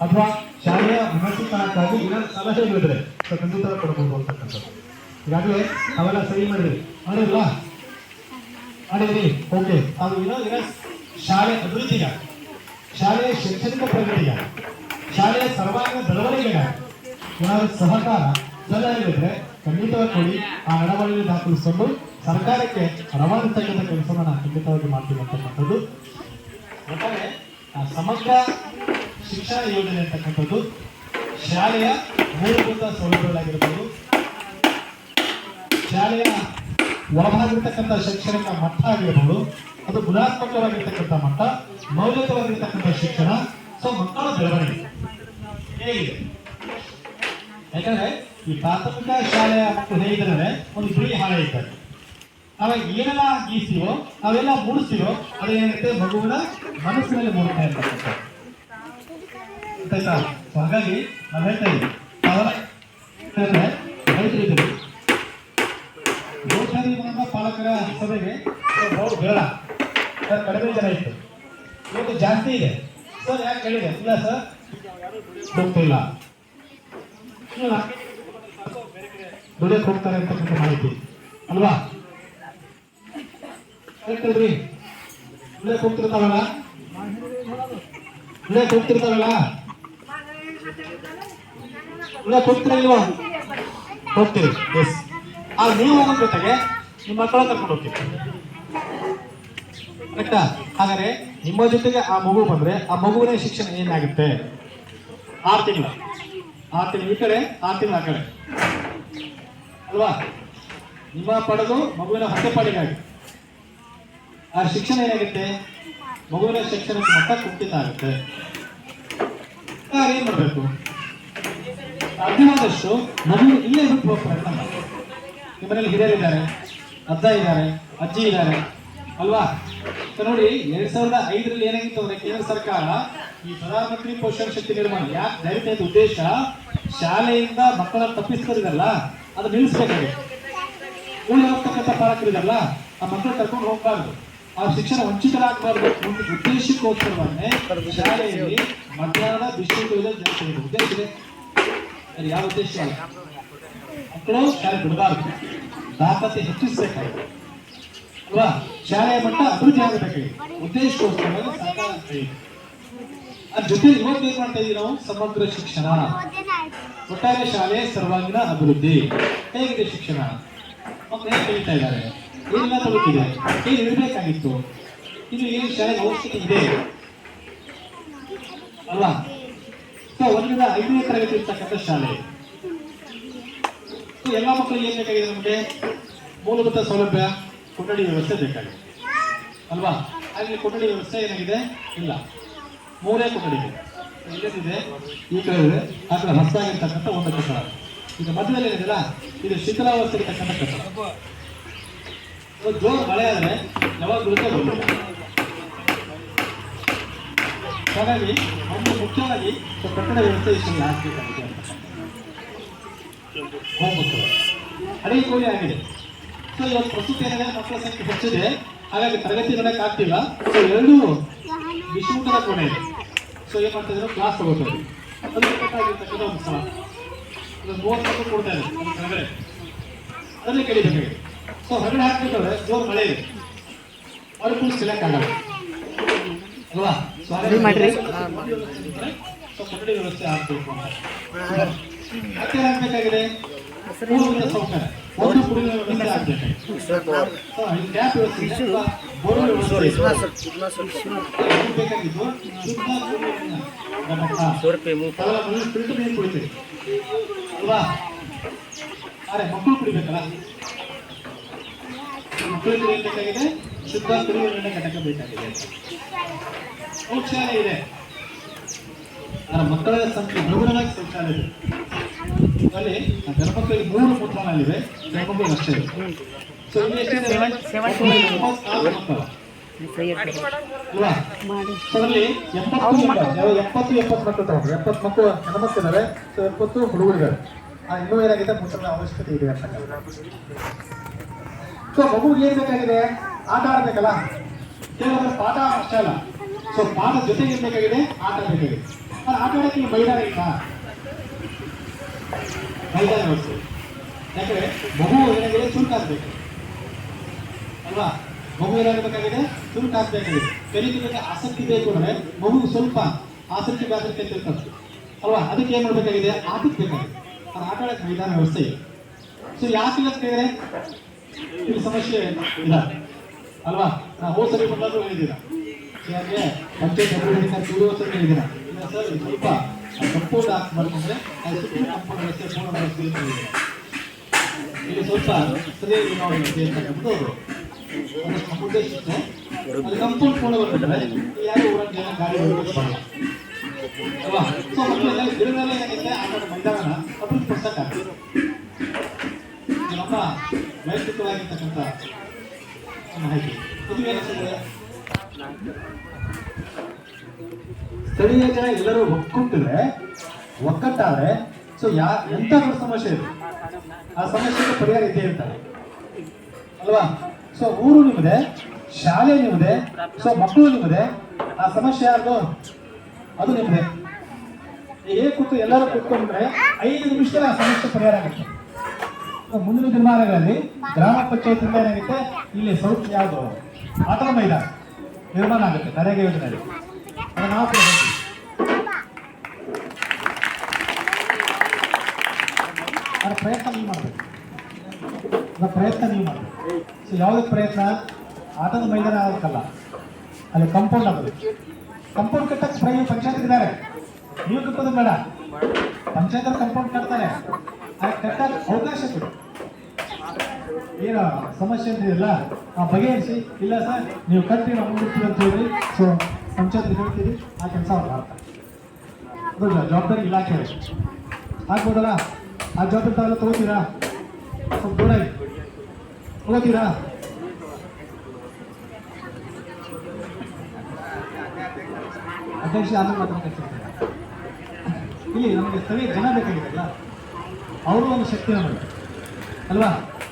ಅಥವಾ ಶಾಲೆಯ ವಿಮರ್ಶಿತನಕ್ಕಾಗಿ ಏನಾದ್ರು ಸಲಹೆಗಳಿದ್ರೆ ಸೊ ಖಂಡಿತ ಕೊಡ್ಬೋದು ಅಂತಕ್ಕಂಥದ್ದು. ಈಗಾಗಲೇ ಅವೆಲ್ಲ ಸರಿ ಮಾಡಿದ್ರಿ ಮಾಡಿರಲ್ಲ ಮಾಡಿದ್ರಿ ಓಕೆ. ಅದು ಏನೋ ಶಾಲೆ ಅಭಿವೃದ್ಧಿಗ, ಶಾಲೆಯ ಶೈಕ್ಷಣಿಕ ಪ್ರಗತಿಗ, ಶಾಲೆಯ ಸರ್ವಾಂಗೀಣ ಬೆಳವಣಿಗೆಗ ಏನಾದ್ರು ಸಹಕಾರ ಸಲಹೆಗಳಿದ್ರೆ ಖಂಡಿತವಾಗಿ ಕೊಡಿ. ಆ ನಡವಳಿಕೆ ದಾಖಲಿಸಿಕೊಂಡು ಸರ್ಕಾರಕ್ಕೆ ರವಾನಿಸ್ತಕ್ಕಂಥ ಕೆಲಸವನ್ನು ನಾವು ಖಂಡಿತವಾಗಿ ಮಾಡ್ತೀವಿ ಅಂತಕ್ಕಂಥದ್ದು. ಒಟ್ಟಾರೆ ಸಮಗ್ರ ಶಿಕ್ಷಣ ಯೋಜನೆ ಅಂತಕ್ಕಂಥದ್ದು ಶಾಲೆಯ ಮೂಲಭೂತ ಸೌಲಭ್ಯಗಳಾಗಿರ್ಬೋದು, ಶಾಲೆಯ ಒಳಭಾಗಿರ್ತಕ್ಕಂಥ ಶೈಕ್ಷಣಿಕ ಮಟ್ಟ ಆಗಿರ್ಬೋದು, ಅದು ಗುಣಾತ್ಮಕವಾಗಿರ್ತಕ್ಕಂಥ ಮಟ್ಟ, ಮೌಲ್ಯಯುತವಾಗಿರ್ತಕ್ಕಂಥ ಶಿಕ್ಷಣ, ಸೊ ಮಕ್ಕಳ ಬೆಳವಣಿಗೆ ಹೇಗಿದೆ. ಯಾಕಂದ್ರೆ ಈ ಪ್ರಾಥಮಿಕ ಶಾಲೆಯ ಮಕ್ಕಳು ಹೇಗಿದ್ದಾರೆ, ಒಂದು ಬಿಳಿ ಹಾಳೆ ಇದ್ದಾರೆ, ನಾವಾಗ ಏನೆಲ್ಲ ಗೀಸ್ತೀವೋ ನಾವೆಲ್ಲ ಮೂಡಿಸ್ತೀವೋ ಅದು ಏನಾಗುತ್ತೆ ಮಗುವಿನ ಮನಸ್ಸಿನಲ್ಲಿ ಮೂಡುತ್ತೆ ಅಂತಕ್ಕಂಥ ಆಯ್ತಾ. ಸೊ ಹಾಗಾಗಿ ನಾವು ಹೇಳ್ತಾ ಇದ್ದೀವಿ ರೈತರಿದ್ದೀವಿ ಗೋಷಾರಿ ಪಾಲಕರ ಸಭೆಗೆ ಬೋರ್ಡ್ ಬೇಡ ಸರ್, ಕಡಿಮೆ ಜನ ಇತ್ತು, ಇವತ್ತು ಜಾಸ್ತಿ ಇದೆ ಸರ್. ಯಾಕೆ ಹೇಳಿದೆ? ಇಲ್ಲ ಸರ್ ಹೋಗ್ತಿಲ್ಲ, ದುಡಿಯಕ್ಕೆ ಹೋಗ್ತಾರೆ ಅಂತಕ್ಕಂಥ ಮಾಹಿತಿ ಅಲ್ವಾ. ಹೇಳ್ತಲ್ರಿ ದುಡಿಯಕ್ಕೆ ಹೋಗ್ತಿರ್ತಾವಲ್ಲ, ದುಡಿಯಕ್ಕೆ ಹೋಗ್ತಿರ್ತಾವಲ್ಲ, ದುಡಿಯಕ್ಕೆ ಹೋಗ್ತೀರಾ ಇಲ್ವಾ? ಹೋಗ್ತೀರಿ. ಎಸ್. ಆಗ ನೀವು ಹೋಗೋ ಜೊತೆಗೆ ನಿಮ್ಮ ಮಕ್ಕಳ ಕರ್ಕೊಂಡು ಹೋಗ್ತೀರಿ, ಕರೆಕ್ಟಾ? ಹಾಗಾದ್ರೆ ನಿಮ್ಮ ಜೊತೆಗೆ ಆ ಮಗು ಬಂದ್ರೆ ಆ ಮಗುವಿನ ಶಿಕ್ಷಣ ಏನಾಗುತ್ತೆ? 6 ತಿಂಗಳು ಈ ಕಡೆ 6 ತಿಂಗಳು ಆ ಕಡೆ ಅಲ್ವಾ. ನಿಮ್ಮ ಪಡೆದು ಮಗುವಿನ ಹೊಟ್ಟೆಪಾಡಿಗಾಗಿ ಆ ಶಿಕ್ಷಣ ಏನಾಗುತ್ತೆ? ಮಗುವಿನ ಶಿಕ್ಷಣಕ್ಕೆ ಮಟ್ಟ ಕುಂಠಿತ ಆಗುತ್ತೆ. ಏನ್ ಮಾಡಬೇಕು? ಸಾಧ್ಯವಾದಷ್ಟು ಮಗು ಇಲ್ಲೇ ಬಿಟ್ಟು ಪ್ರಯತ್ನ ಮಾಡಿ. ನಿಮ್ಮನೇಲಿ ಹಿರಿಯರಿದ್ದಾರೆ, ಅಜ್ಜ ಇದ್ದಾರೆ, ಅಜ್ಜಿ ಇದ್ದಾರೆ ಅಲ್ವಾ. ನೋಡಿ 2005ರಲ್ಲಿ ಏನಾಗಿತ್ತು ಅಂದ್ರೆ ಕೇಂದ್ರ ಸರ್ಕಾರ ಈ ಪ್ರಧಾನಮಂತ್ರಿ ಪೋಷಣ ಶಕ್ತಿ ನಿರ್ಮಾಣ ಯಾಕೆ ಜಾರಿಗೆ ಉದ್ದೇಶ ಶಾಲೆಯಿಂದ ಮಕ್ಕಳನ್ನು ತಪ್ಪಿಸ್ತಿರಲ್ಲ ಅದು ನಿಲ್ಲಿಸಬೇಕಾಗಿತ್ತು. ಉಳಿ ಹೋಗ್ತಕ್ಕಂಥ ಪಾಲಕರಿದಾರಲ್ಲ ಆ ಮಕ್ಕಳು ಕರ್ಕೊಂಡು ಹೋಗ್ಬಾರ್ದು, ಆ ಶಿಕ್ಷಣ ವಂಚಿತರಾಗಬಾರ್ದು ಉದ್ದೇಶಕ್ಕೋಸ್ಕರವನ್ನೇ ಶಾಲೆಯಲ್ಲಿ ಮಧ್ಯಾಹ್ನ ಬಿಸಿಲು ಜಾಸ್ತಿ ಇದೆ. ಉದ್ದೇಶ ಇದೆ, ಅದು ಯಾವ ಉದ್ದೇಶ ಅಲ್ಲ. ಮಕ್ಕಳು ಶಾಲೆ ಬಿಡಬಾರ್ದು, ದಾಖಲೆ ಹೆಚ್ಚಿಸಬೇಕಾಗಿದೆ ಅಲ್ವಾ. ಶಾಲೆಯ ಮಟ್ಟ ಅಭಿವೃದ್ಧಿ ಆಗಬೇಕಾಗಿದೆ ಉದ್ದೇಶಕ್ಕೋಸ್ಕರ ಸರ್ಕಾರ ಅಂತ ಇದೆ. ಅದ್ರ ಜೊತೆ ಇವತ್ತು ಏನ್ ಮಾಡ್ತಾ ಇದೀವಿ ನಾವು? ಸಮಗ್ರ ಶಿಕ್ಷಣ, ಒಟ್ಟಾರೆ ಶಾಲೆ ಸರ್ವಾಂಗೀಣ ಅಭಿವೃದ್ಧಿ. ಹೇಗಿದೆ ಶಿಕ್ಷಣ? ಮಕ್ಕಳು ಹೇಗೆ ಕಲಿತಾ ಇದ್ದಾರೆ, ಏನೆಲ್ಲ ತಲುಪಿದೆ, ಏನು ಇರಬೇಕಾಗಿತ್ತು, ಇದು ಏನು ಶಾಲೆಗೆ ಅವಶ್ಯಕತೆ ಇದೆ ಅಲ್ವಾ. ಸೊ 1ರಿಂದ 5ನೇ ತರಗತಿ ಇರ್ತಕ್ಕಂಥ ಶಾಲೆ ಎಲ್ಲ ಮಕ್ಕಳಿಗೆ ಏನ್ ಬೇಕಾಗಿದೆ? ನಮಗೆ ಮೂಲಭೂತ ಸೌಲಭ್ಯ, ಕೊಠಡಿ ವ್ಯವಸ್ಥೆ ಬೇಕಾಗಿದೆ ಅಲ್ವಾ. ಅಲ್ಲಿ ಕೊಠಡಿ ವ್ಯವಸ್ಥೆ ಏನಾಗಿದೆ? ಇಲ್ಲ. 3 ಕೊಠಡಿ ಇದೆ, ಈ ಕಡೆ ಇದೆ, ಆ ಕಡೆ ಹೊಸದಾಗಿರ್ತಕ್ಕಂಥ ಒಂದು ಕಟ್ಟಡ, ಈಗ ಮಧ್ಯದಲ್ಲಿ ಏನಿದೆಯಲ್ಲ ಇದು ಶಿಥಿಲಾವಸ್ಥೆ ಇರ್ತಕ್ಕಂಥ ಕಟ್ಟಡ. ಜೋರು ಮಳೆ ಆದ್ರೆ ಯಾವಾಗ ಬೀಳುತ್ತೆ ಗೊತ್ತಿಲ್ಲ. ಹಾಗಾಗಿ ಒಂದು ಮುಖ್ಯವಾಗಿ ಕಟ್ಟಡ ವ್ಯವಸ್ಥೆ ಇಷ್ಟು ಹಾಕಬೇಕಾಗಿದೆ ಅಂತ ಹೋಗ್ಬಿಡ್ತದೆ. ಅಡಿಗೆ ಕೋಳಿ ಆಗಿದೆ. ಸೊ ಇವತ್ತು ಪ್ರಸ್ತುತ ಏನಿದೆ ಮಕ್ಕಳ ಸಂಖ್ಯೆ ಹೆಚ್ಚಿದೆ, ಹಾಗಾಗಿ ತರಗತಿ ನಡೆಯಕ್ಕೆ ಆಗ್ತಿಲ್ಲ. ಸೊ 2 ವಿಶ್ವೂಟದ ಕೋಣೆ ಇದೆ. ಸೊ ಏನ್ ಮಾಡ್ತಾ ಇದ್ರು? ಕ್ಲಾಸ್ ತಗೋತಾರೆ. ಅದು ಬೇಕಾಗಿರ್ತಕ್ಕಂಥ ಒಂದು ಸ್ಥಳ 30 ಕೊಡ್ತಾ ಇದೆ ಹೊರಗಡೆ, ಅದನ್ನೇ ಕಡಿಬೇಕಾಗಿದೆ. ಸೊ ಹೊರಗಡೆ ಹಾಕ್ಬೇಕಾದ್ರೆ ಜೋರು ಮಳೆ ಇದೆ, ಅವ್ರು ಸಿಗಕ್ಕಾಗಲ್ಲ ಅಲ್ವಾ. ಸೊ ಕೊಠಡಿ ವ್ಯವಸ್ಥೆ ಆಗ್ಬೇಕು. ಮತ್ತೆ ಏನಾಗಬೇಕಾಗಿದೆ? ಮೂಲಭೂತ ಸೌಕರ್ಯ ಒಂದು ಕುಡಿಯುವ ವ್ಯವಸ್ಥೆ ಆಗಬೇಕು. ಟ್ಯಾಪ್ ವ್ಯವಸ್ಥೆ ಇದೆ ಅಥವಾ ಬೋರ್ವೆಲ್ ವ್ಯವಸ್ಥೆ ಇದೆ. ಇದು ಬೇಕಾಗಿದ್ದು ಶುದ್ಧ ಕುಡಿಯುವ ಫಿಲ್ಟರ್ ನೀರು ಕುಡಿತೀವಿ ಅಲ್ವಾ? ಅರೆ ಮಕ್ಕಳು ಕುಡಿಬೇಕಲ್ಲ, ಮಕ್ಕಳಿಗೆ ಏನು ಬೇಕಾಗಿದೆ? ಶುದ್ಧ ಕುಡಿಯುವ ನೀರಿನ ಘಟಕ ಬೇಕಾಗಿದೆ. ಶೌಚಾಲಯ ಇದೆ, ಮಕ್ಕಳ ಸಂಖ್ಯೆ ಅನುಗುಣವಾಗಿ ಶೌಚಾಲಯ ಇದೆ. ಅಲ್ಲಿ ಗಣಮಕ್ಕಳಿಗೆ 3 ಮೂತ್ರನಾಲಿವೆ, ಗಣಮಕ್ಕಳಿಗೆ ಅಷ್ಟೇ ಇದೆ. ಸೊ ಇಲ್ಲಿ ಎಷ್ಟಿದೆ? 76 ಮಕ್ಕಳು ಅಲ್ವಾ? ಸೊ ಅದರಲ್ಲಿ 70 ಮಕ್ಕಳು ತಗೊಂಡ್ರು. 70 ಮಕ್ಕಳು ಹೆಣ್ಮಕ್ಳಿದ್ದಾರೆ, ಸೊ 70 ಹುಡುಗರಿದ್ದಾರೆ. ಇನ್ನೂ ಏನಾಗಿದೆ? ಮೂತ್ರದ ಅವಶ್ಯಕತೆ ಇದೆ ಅಂತಕ್ಕಂಥ. ಸೊ ಮಗುಗೆ ಏನ್ ಬೇಕಾಗಿದೆ? ಆಟ ಆಡ್ಬೇಕಲ್ಲ, ಕೇವಲ ಪಾಠ ಅಷ್ಟೇ ಅಲ್ಲ. ಸೊ ಪಾಠ ಜೊತೆಗೆ ಏನ್ ಬೇಕಾಗಿದೆ? ಆಟ ಬೇಕಾಗಿದೆ. ಆಟ ಆಡಕ್ಕೆ ಮೈದಾನ ಇಲ್ಲ, ಮೈದಾನ ವ್ಯವಸ್ಥೆ. ಯಾಕಂದ್ರೆ ಮಗು ಏನಾಗಿದೆ? ಚುರುಕಾಗಬೇಕು ಅಲ್ವಾ? ಮಗು ಏನಾಗಬೇಕಾಗಿದೆ? ಚುರುಕಾಗಬೇಕಾಗಿದೆ. ಕಲಿಕೆ ಆಸಕ್ತಿ ಬೇಕು ಅಂದ್ರೆ ಮಗು ಸ್ವಲ್ಪ ಆಸಕ್ತಿ ಅಂತ ಇರ್ತದೆ ಅಲ್ವಾ? ಅದಕ್ಕೆ ಏನ್ ಮಾಡ್ಬೇಕಾಗಿದೆ? ಆಟಕ್ಕೆ ಬೇಕಾಗಿದೆ. ಆಟ ಆಡಕ್ಕೆ ಮೈದಾನ ವ್ಯವಸ್ಥೆ ಇದೆ. ಸೊ ಯಾಕೆ ಕೇಳಿದ್ರೆ ಇಲ್ಲಿ ಸಮಸ್ಯೆ ಇಲ್ಲ ಅಲ್ವಾ? ನಾವು ಹೋದ ಸರಿ ಬಂದಾದ್ರೂ ಹೇಳಿದ್ದೀರಾ, ಯಾಕೆ ಪಂಚಾಯತ್ ಅಭಿವೃದ್ಧಿ ಸೂರ್ಯೋತ್ಸವ ಹೇಳಿದ್ದೀರಾ ಸರ್, ಸ್ವಲ್ಪ ಕಂಪೌಂಡ್ ಹಾಕ್ಬಾರ್ದಂದ್ರೆ ಕಂಪೌಂಡ್ ವ್ಯವಸ್ಥೆ ಪೂರ್ಣ ವ್ಯವಸ್ಥೆ ಇಲ್ಲಿ ಸ್ವಲ್ಪ ಸರಿಯಾಗಿ ನೋಡಿ ಅಂತಕ್ಕಂಥದ್ದು ಅವರು ಉದ್ದೇಶಿಸುತ್ತೆ. ಅಲ್ಲಿ ಕಂಪೌಂಡ್ ಪೂರ್ಣ ಬರ್ಬೇಕಂದ್ರೆ ಯಾರು ಊರಲ್ಲಿ ಜನ ಗಾಡಿ ಬರಲ್ಲ ಅಲ್ವಾ? ಸೊ ಮಕ್ಕಳೆಲ್ಲ ಗಿಡದಲ್ಲೇ ಏನಾಗಿದೆ? ಆಟದ ಮೈದಾನ ಅಭಿವೃದ್ಧಿ ಪಡಿಸಕ್ಕಾಗ್ತದೆ. ನಮ್ಮ ವೈಯಕ್ತಿಕವಾಗಿರ್ತಕ್ಕಂಥ ಮಾಹಿತಿ ಇದು ಏನಿಸ್ತದೆ? ಸ್ಥಳೀಯ ಜನ ಎಲ್ಲರೂ ಒಕ್ಕಟ್ಟಾದ್ರೆ ಸೊ ಎಂತ ದೊಡ್ಡ ಸಮಸ್ಯೆ ಇದೆ, ಆ ಸಮಸ್ಯೆಗೆ ಪರಿಹಾರ ಇದ್ದೇ ಇರ್ತಾರೆ ಅಲ್ವಾ? ಸೊ ಊರು ನಿಮ್ಮದೆ, ಶಾಲೆ ನಿಮ್ಮದೆ, ಸೊ ಮಕ್ಕಳು ನಿಮ್ಮದೆ, ಆ ಸಮಸ್ಯೆ ಯಾರ್ದು? ಅದು ನಿಮ್ಮದೆ. ಹೇಗೆ ಕೂತು ಎಲ್ಲರೂ ಕೂತ್ಕೊಂಡ್ರೆ 5 ನಿಮಿಷದಲ್ಲಿ ಆ ಸಮಸ್ಯೆ ಪರಿಹಾರ ಆಗುತ್ತೆ. ಮುಂದಿನ ದಿನಮಾನಗಳಲ್ಲಿ ಗ್ರಾಮ ಪಂಚಾಯತ್ ಏನಾಗುತ್ತೆ? ಇಲ್ಲಿ ಯಾವುದು ಆಟದ ಮೈದಾನ ನಿರ್ಮಾಣ ಆಗುತ್ತೆ ನರೇಗಾ ಯೋಜನೆಯಲ್ಲಿ. ಅದನ್ನು ನಾವು ಅದರ ಪ್ರಯತ್ನ ನೀವು ಮಾಡಬೇಕು. ಸೊ ಯಾವುದಕ್ಕೆ ಪ್ರಯತ್ನ? ಆಟದ ಮೈದಾನ ಆಗೋಕ್ಕಲ್ಲ, ಅಲ್ಲಿ ಕಂಪೌಂಡ್ ಆಗೋದು. ಕಂಪೌಂಡ್ ಕಟ್ಟಕ್ಕೆ ಪಂಚಾಯತ್ ಇದ್ದಾರೆ, ನೀವು ಕಟ್ಟೋದು ಬೇಡ, ಪಂಚಾಯತ್ ಕಂಪೌಂಡ್ ಕಟ್ತಾರೆ. ಕಟ್ಟಕ್ಕೆ ಅವಕಾಶ ಕೊಡಿ. ಏನು ಸಮಸ್ಯೆ ಅಂತಿದೆಯಲ್ಲ ಆ ಬಗೆಹರಿಸಿ. ಇಲ್ಲ ಸರ್ ನೀವು ಕಟ್ಟಿ ನಾವು ಮುಂದಿರ್ತೀವಿ ಅಂತ ಹೇಳಿ ಸೊ ಪಂಚಾಯತ್ ಹೇಳ್ತೀವಿ, ಆ ಕೆಲಸ ಅವ್ರು ಮಾಡ್ತಾರೆ. ಅದು ಜವಾಬ್ದಾರಿ ಇಲಾಖೆ ಆಗ್ಬೋದಲ್ಲ? ಆ ಜವಾಬ್ದಾರಿ ತಾವೆಲ್ಲ ತಗೋತೀರಾ? ಸ್ವಲ್ಪ ದೂರ ತಗೋತೀರಾ? ಅಧ್ಯಕ್ಷ ಆಮೇಲೆ ಮಾತ್ರ ಇಲ್ಲಿ ನಮಗೆ ಸ್ಥಳೀಯ ಜನ ಬೇಕಾಗಿತ್ತಲ್ಲ, ಅವರು ಒಂದು ಶಕ್ತಿ ನಮಗೆ ಅಲ್ವಾ?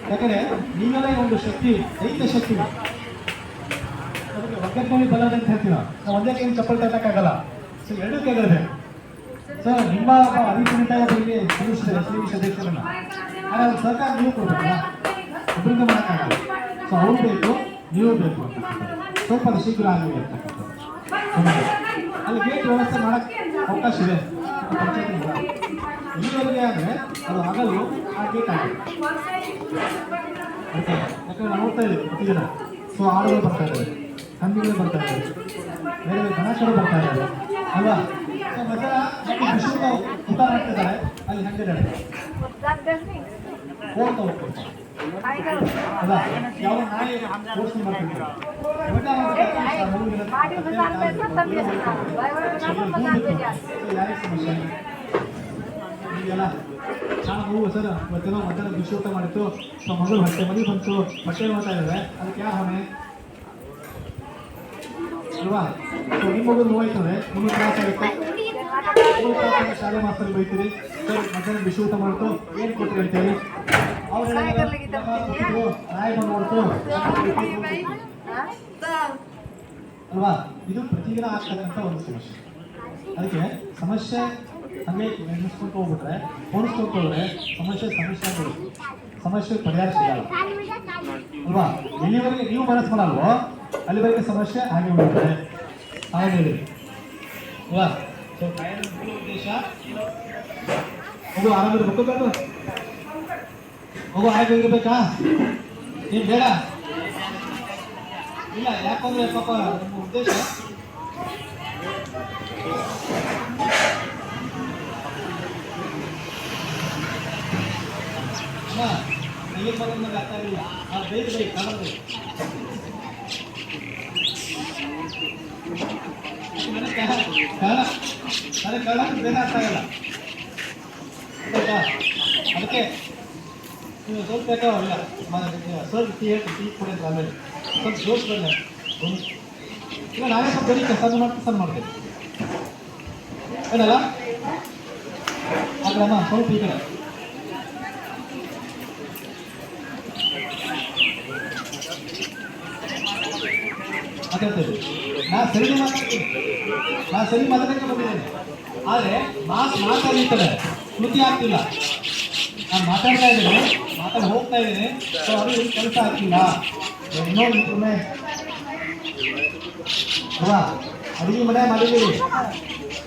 ಯಾಕಂದ್ರೆ ನೀವೆಲ್ಲ ಒಂದು ಶಕ್ತಿ, ರೈತ ಶಕ್ತಿ, ಅದಕ್ಕೆ ಒಗ್ಗಟ್ಟಿನಲ್ಲಿ ಬಲದ ಅಂತ ಹೇಳ್ತೀವಿ ನಾವು. ಒಂದೇ ಕೈ ಚಪ್ಪಲ್ ತಟ್ಟಕ್ಕಾಗಲ್ಲ. ಸೊ 2 ಕೈಗಳಿರಬೇಕು. ಸೊ ನಿಮ್ಮ ಅಧಿಕಾರಿಗಳಿಗೆ ಅಧ್ಯಕ್ಷರನ್ನ ಆದರೆ ಸರ್ಕಾರ ನೀವು ಕೊಡ್ಬೇಕಲ್ಲ, ಒಬ್ಬರಿಂದ ಮಾಡೋಕ್ಕಾಗಲ್ಲ. ಸೊ ಅವ್ರು ಬೇಕು, ನೀವು ಬೇಕು ಅಂತ ಸ್ವಲ್ಪ ಅದು ಶೀಘ್ರ ಆಗಲಿ ಅಂತಕ್ಕಂಥದ್ದು. ಅಲ್ಲಿ ಗೇಟ್ ವ್ಯವಸ್ಥೆ ಮಾಡೋಕ್ಕೆ ಅವಕಾಶ ಇದೆ ಇಲ್ಲಿವರೆಗೆ. ಆದರೆ ಅದು ಆಗಲು ಆ ಗೇಟ್ ಆಗಿದೆ. ಯಾಕಂದ್ರೆ ನಾವು ನೋಡ್ತಾ ಇದ್ದೀವಿ ಪ್ರತಿದಿನ. ಸೊ ಆಡುಗಳು ಬರ್ತಾ ಇದ್ದಾರೆ, ಹಂದಿಗಳು ಬರ್ತಾ ಇದ್ದಾರೆ, ಬೇರೆ ಬೇರೆ ಗಣೇಶರು ಬರ್ತಾ ಇದ್ದಾರೆ ಅಲ್ವಾ? ಸೊ ಮಧ್ಯಾಹ್ನ ವಿಶ್ವ ಊಟ ಮಾಡ್ತಿದ್ದಾರೆ, ಅಲ್ಲಿ ಹಂದಿದ್ದಾರೆ ಓಡ್ತಾ ಹೋಗ್ತಾರೆ ಅಲ್ಲ? ಯಾವ ನಾಯಿ ಓಡಿಸ್ಕೊಂಡು ಬರ್ತಿರ್ತಾರೆ ಯಾರಿಗೆ ಸಮಸ್ಯೆ ಇದೆಯಲ್ಲ? ನಾವು ಸರ್ ಇವತ್ತೇನೋ ಮಧ್ಯಾಹ್ನ ಬಿಸಿ ಊಟ ಮಾಡಿತ್ತು, ಸೊ ಮಗಳು ಮನೆ ಬಂತು, ಬಟ್ಟೆ ಮಾಡ್ತಾ ಇದ್ದಾರೆ, ಅದಕ್ಕೆ ಯಾರು ಹೊಣೆ ಅಲ್ವಾ? ಸೊ ನಿಮ್ಮ ಮಗಳು ನೋವಾಯ್ತದೆ, ನಿಮಗೆ ತ್ರಾಸ ಆಗುತ್ತೆ, ಶಾಲೆ ಮಾಸ್ತರ್ ಬೈತೀರಿ. ಸರ್ ಮಧ್ಯಾಹ್ನ ಬಿಸಿ ಊಟ ಮಾಡ್ತು, ಏನು ಕೊಟ್ಟರು ಅಂತೇಳಿ ಅವ್ರು ನಾಯಿ ಬಂದು ಮಾಡ್ತು ಅಲ್ವಾ? ಇದು ಪ್ರತಿದಿನ ಆಗ್ತಕ್ಕಂಥ ಒಂದು ಸಮಸ್ಯೆ. ಅದಕ್ಕೆ ಸಮಸ್ಯೆ ಹಂಗೆ ನೆನೆಸ್ಕೊಂಡು ಹೋಗ್ಬಿಟ್ರೆ, ಹೋಲಿಸ್ಕೊಂಡು ಹೋದ್ರೆ ಸಮಸ್ಯೆ ಪರಿಹಾರ ಸಿಗಲ್ಲ ಅಲ್ವಾ? ಎಲ್ಲಿವರೆಗೆ ನೀವು ಮನಸ್ಸು ಮಾಡಲ್ವೋ ಅಲ್ಲಿವರೆಗೆ ಸಮಸ್ಯೆ ಹಾಗೆ ಉಳಿತಾರೆ. ಹಾಗೆ ಹೇಳಿ ಅಲ್ವಾ? ಸೊ ಉದ್ದೇಶ ಅದು ಆರಾಮಿರ್ಬೇಕು. ಮಗು ಆರೋಗ್ಯವಾಗಿರ್ಬೇಕಾ? ನೀನು ಬೇಡ ಇಲ್ಲ, ಯಾಕಂದ್ರೆ ಪಾಪ ನಮ್ಮ ಉದ್ದೇಶ ನೀರು ಬರೋದು ನನಗೆ ಅರ್ಥ ಆಗಿಲ್ಲ. ನಾವು ಬೇಗ ಕಾರಣ ಬೇಗ ಅರ್ಥ ಆಗಲ್ಲ. ಅದಕ್ಕೆ ನೀವು ಸ್ವಲ್ಪ ಬೇಕಾವಿಲ್ಲ ಸ್ವಲ್ಪ ಟೀ ಕೊಡಿ ಅಂತ ಆಮೇಲೆ ಸ್ವಲ್ಪ ಜೋಶ್ ಬಂದ ಇಲ್ಲ, ನಾವೇ ಸ್ವಲ್ಪ ಬರೀ ಸಣ್ಣ ಮಾಡ್ತೇವೆ ಏನಲ್ಲ ಆದ್ರಮ್ಮ ಸ್ವಲ್ಪ ಈ ಕಡೆ ಮಾತಾಡ್ತೇವೆ. ನಾ ಸರಿ ಮಾತಾಡಕ್ಕೆ ಬಂದಿದ್ದೇನೆ, ಆದರೆ ಮಾತಾಡಿರ್ತಾರೆ ಕೃತಿ ಆಗ್ತಿಲ್ಲ. ನಾನು ಮಾತಾಡ್ತಾ ಇದ್ದೇನೆ, ಹೋಗ್ತಾ ಇದ್ದೇನೆ, ಸೊ ಅದು ಕೆಲಸ ಆಗ್ತಿಲ್ಲ. ಇನ್ನೊಂದು ಸುಮ್ಮನೆ ಅಲ್ವಾ, ಅಡುಗೆ ಮನೆ ಮಾಡಿದ್ದೀವಿ,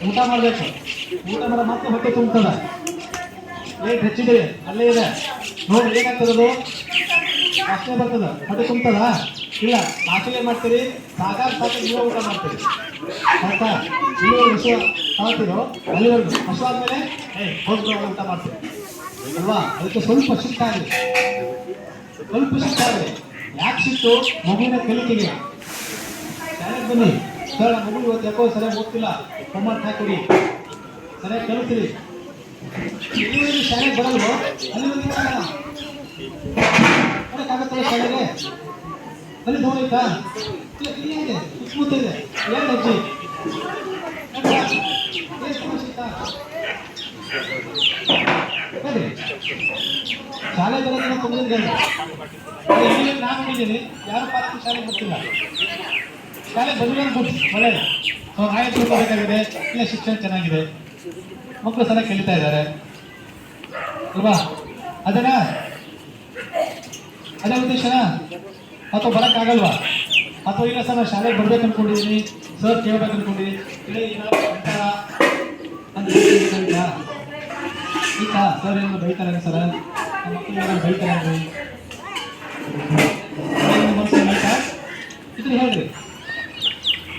ಊಟ ಮಾಡಬೇಕು, ಊಟ ಮಾಡೋ ಮತ್ತೆ ಹೊಟ್ಟೆ ತುಂಬ್ತದ, ಲೇಟ್ ಹೆಚ್ಚಿದ್ದೀವಿ ಅಲ್ಲೇ ಇದೆ ನೋಡಿ ಏನಾಗ್ತದದು ಅಷ್ಟೇ ಬರ್ತದ, ಹೊಟ್ಟೆ ತುಂಬ್ತದ ಇಲ್ಲ. ನಾಚಿಕೆ ಮಾಡ್ತೀರಿ, ಸಾಕಾಗ ನೀವೇ ಊಟ ಮಾಡ್ತೀರಿ ಆಯ್ತಾ. ನೀವು ವಿಷಯ ತಗೊಳ್ತೀರೋ ಅಲ್ಲಿವರೆಗೂ ಹಸು ಆದ್ಮೇಲೆ ಹೋಗಿ ಊಟ ಮಾಡ್ತೀರಿ ಅಲ್ವಾ. ಅದಕ್ಕೆ ಸ್ವಲ್ಪ ಶಿಸ್ತಾಗಲಿ, ಯಾಕೆ ಸಿಟ್ಟು? ಮಗುವಿನ ಕಲಿಕೆಗೆ ಶಾಲೆಗೆ ಬನ್ನಿ ಸರ್, ಮಗು ಇವತ್ತು ಯಾಕೋ ಸರಿಯಾಗಿ ಓದ್ತಿಲ್ಲ, ಹೋಮ್ವರ್ಕ್ ಹಾಕೊಡಿ, ಸರಿಯಾಗಿ ಕಲಿತೀರಿ. ಎಲ್ಲಿವರೆಗೂ ಶಾಲೆಗೆ ಬರಲ್ವೋ ಅಲ್ಲಿವರೆಗೂ ಬರೋಕ್ಕಾಗತ್ತಲ್ಲ ಶಾಲೆಗೆ. ಅಲ್ಲಿ ನೋಡೈತಾ ಇದೆ ಕೂತಿದೆ ಏನು ಅಜ್ಜಿ ಶಾಲೆ ಬರೋದನ್ನ ತುಂಬಿದ್ದೇನೆ. ನಾನು ನೋಡಿದ್ದೀನಿ, ಯಾರು ಪಾಲಕರು ಶಾಲೆಗೆ ಬರ್ತಿಲ್ಲ. ಶಾಲೆಗೆ ಬಂದಿರೋ ಒಳ್ಳೆಯದು, ಆಯತು ಬೇಕಾಗಿದೆ, ಇಲ್ಲ ಶಿಕ್ಷಣ ಚೆನ್ನಾಗಿದೆ, ಮಕ್ಕಳು ಸರಿಯಾಗಿ ಕಲಿತಾ ಇದ್ದಾರೆ ಅಲ್ವಾ. ಅದೇ ಉದ್ದೇಶನಾ? ಅಥವಾ ಬರೋಕ್ಕಾಗಲ್ವಾ? ಅಥವಾ ಇಲ್ಲ ಸರ್ ನಾನು ಶಾಲೆಗೆ ಬರ್ಬೇಕು ಅನ್ಕೊಂಡಿದ್ದೀನಿ, ಸರ್ ಕೇಳ್ಬೇಕು ಅನ್ಕೊಂಡಿದ್ದೀನಿ, ಈಗ ಸರ್ ಏನು ಬೈತಾರೆ ಸರ್, ನಮ್ಮ ಮಕ್ಕಳು ಏನಾದ್ರು ಬೈತಾರೆ ಮನಸ್ಸು ಆಯ್ತಾ ಇದ್ರೆ ಹೇಳ್ರಿ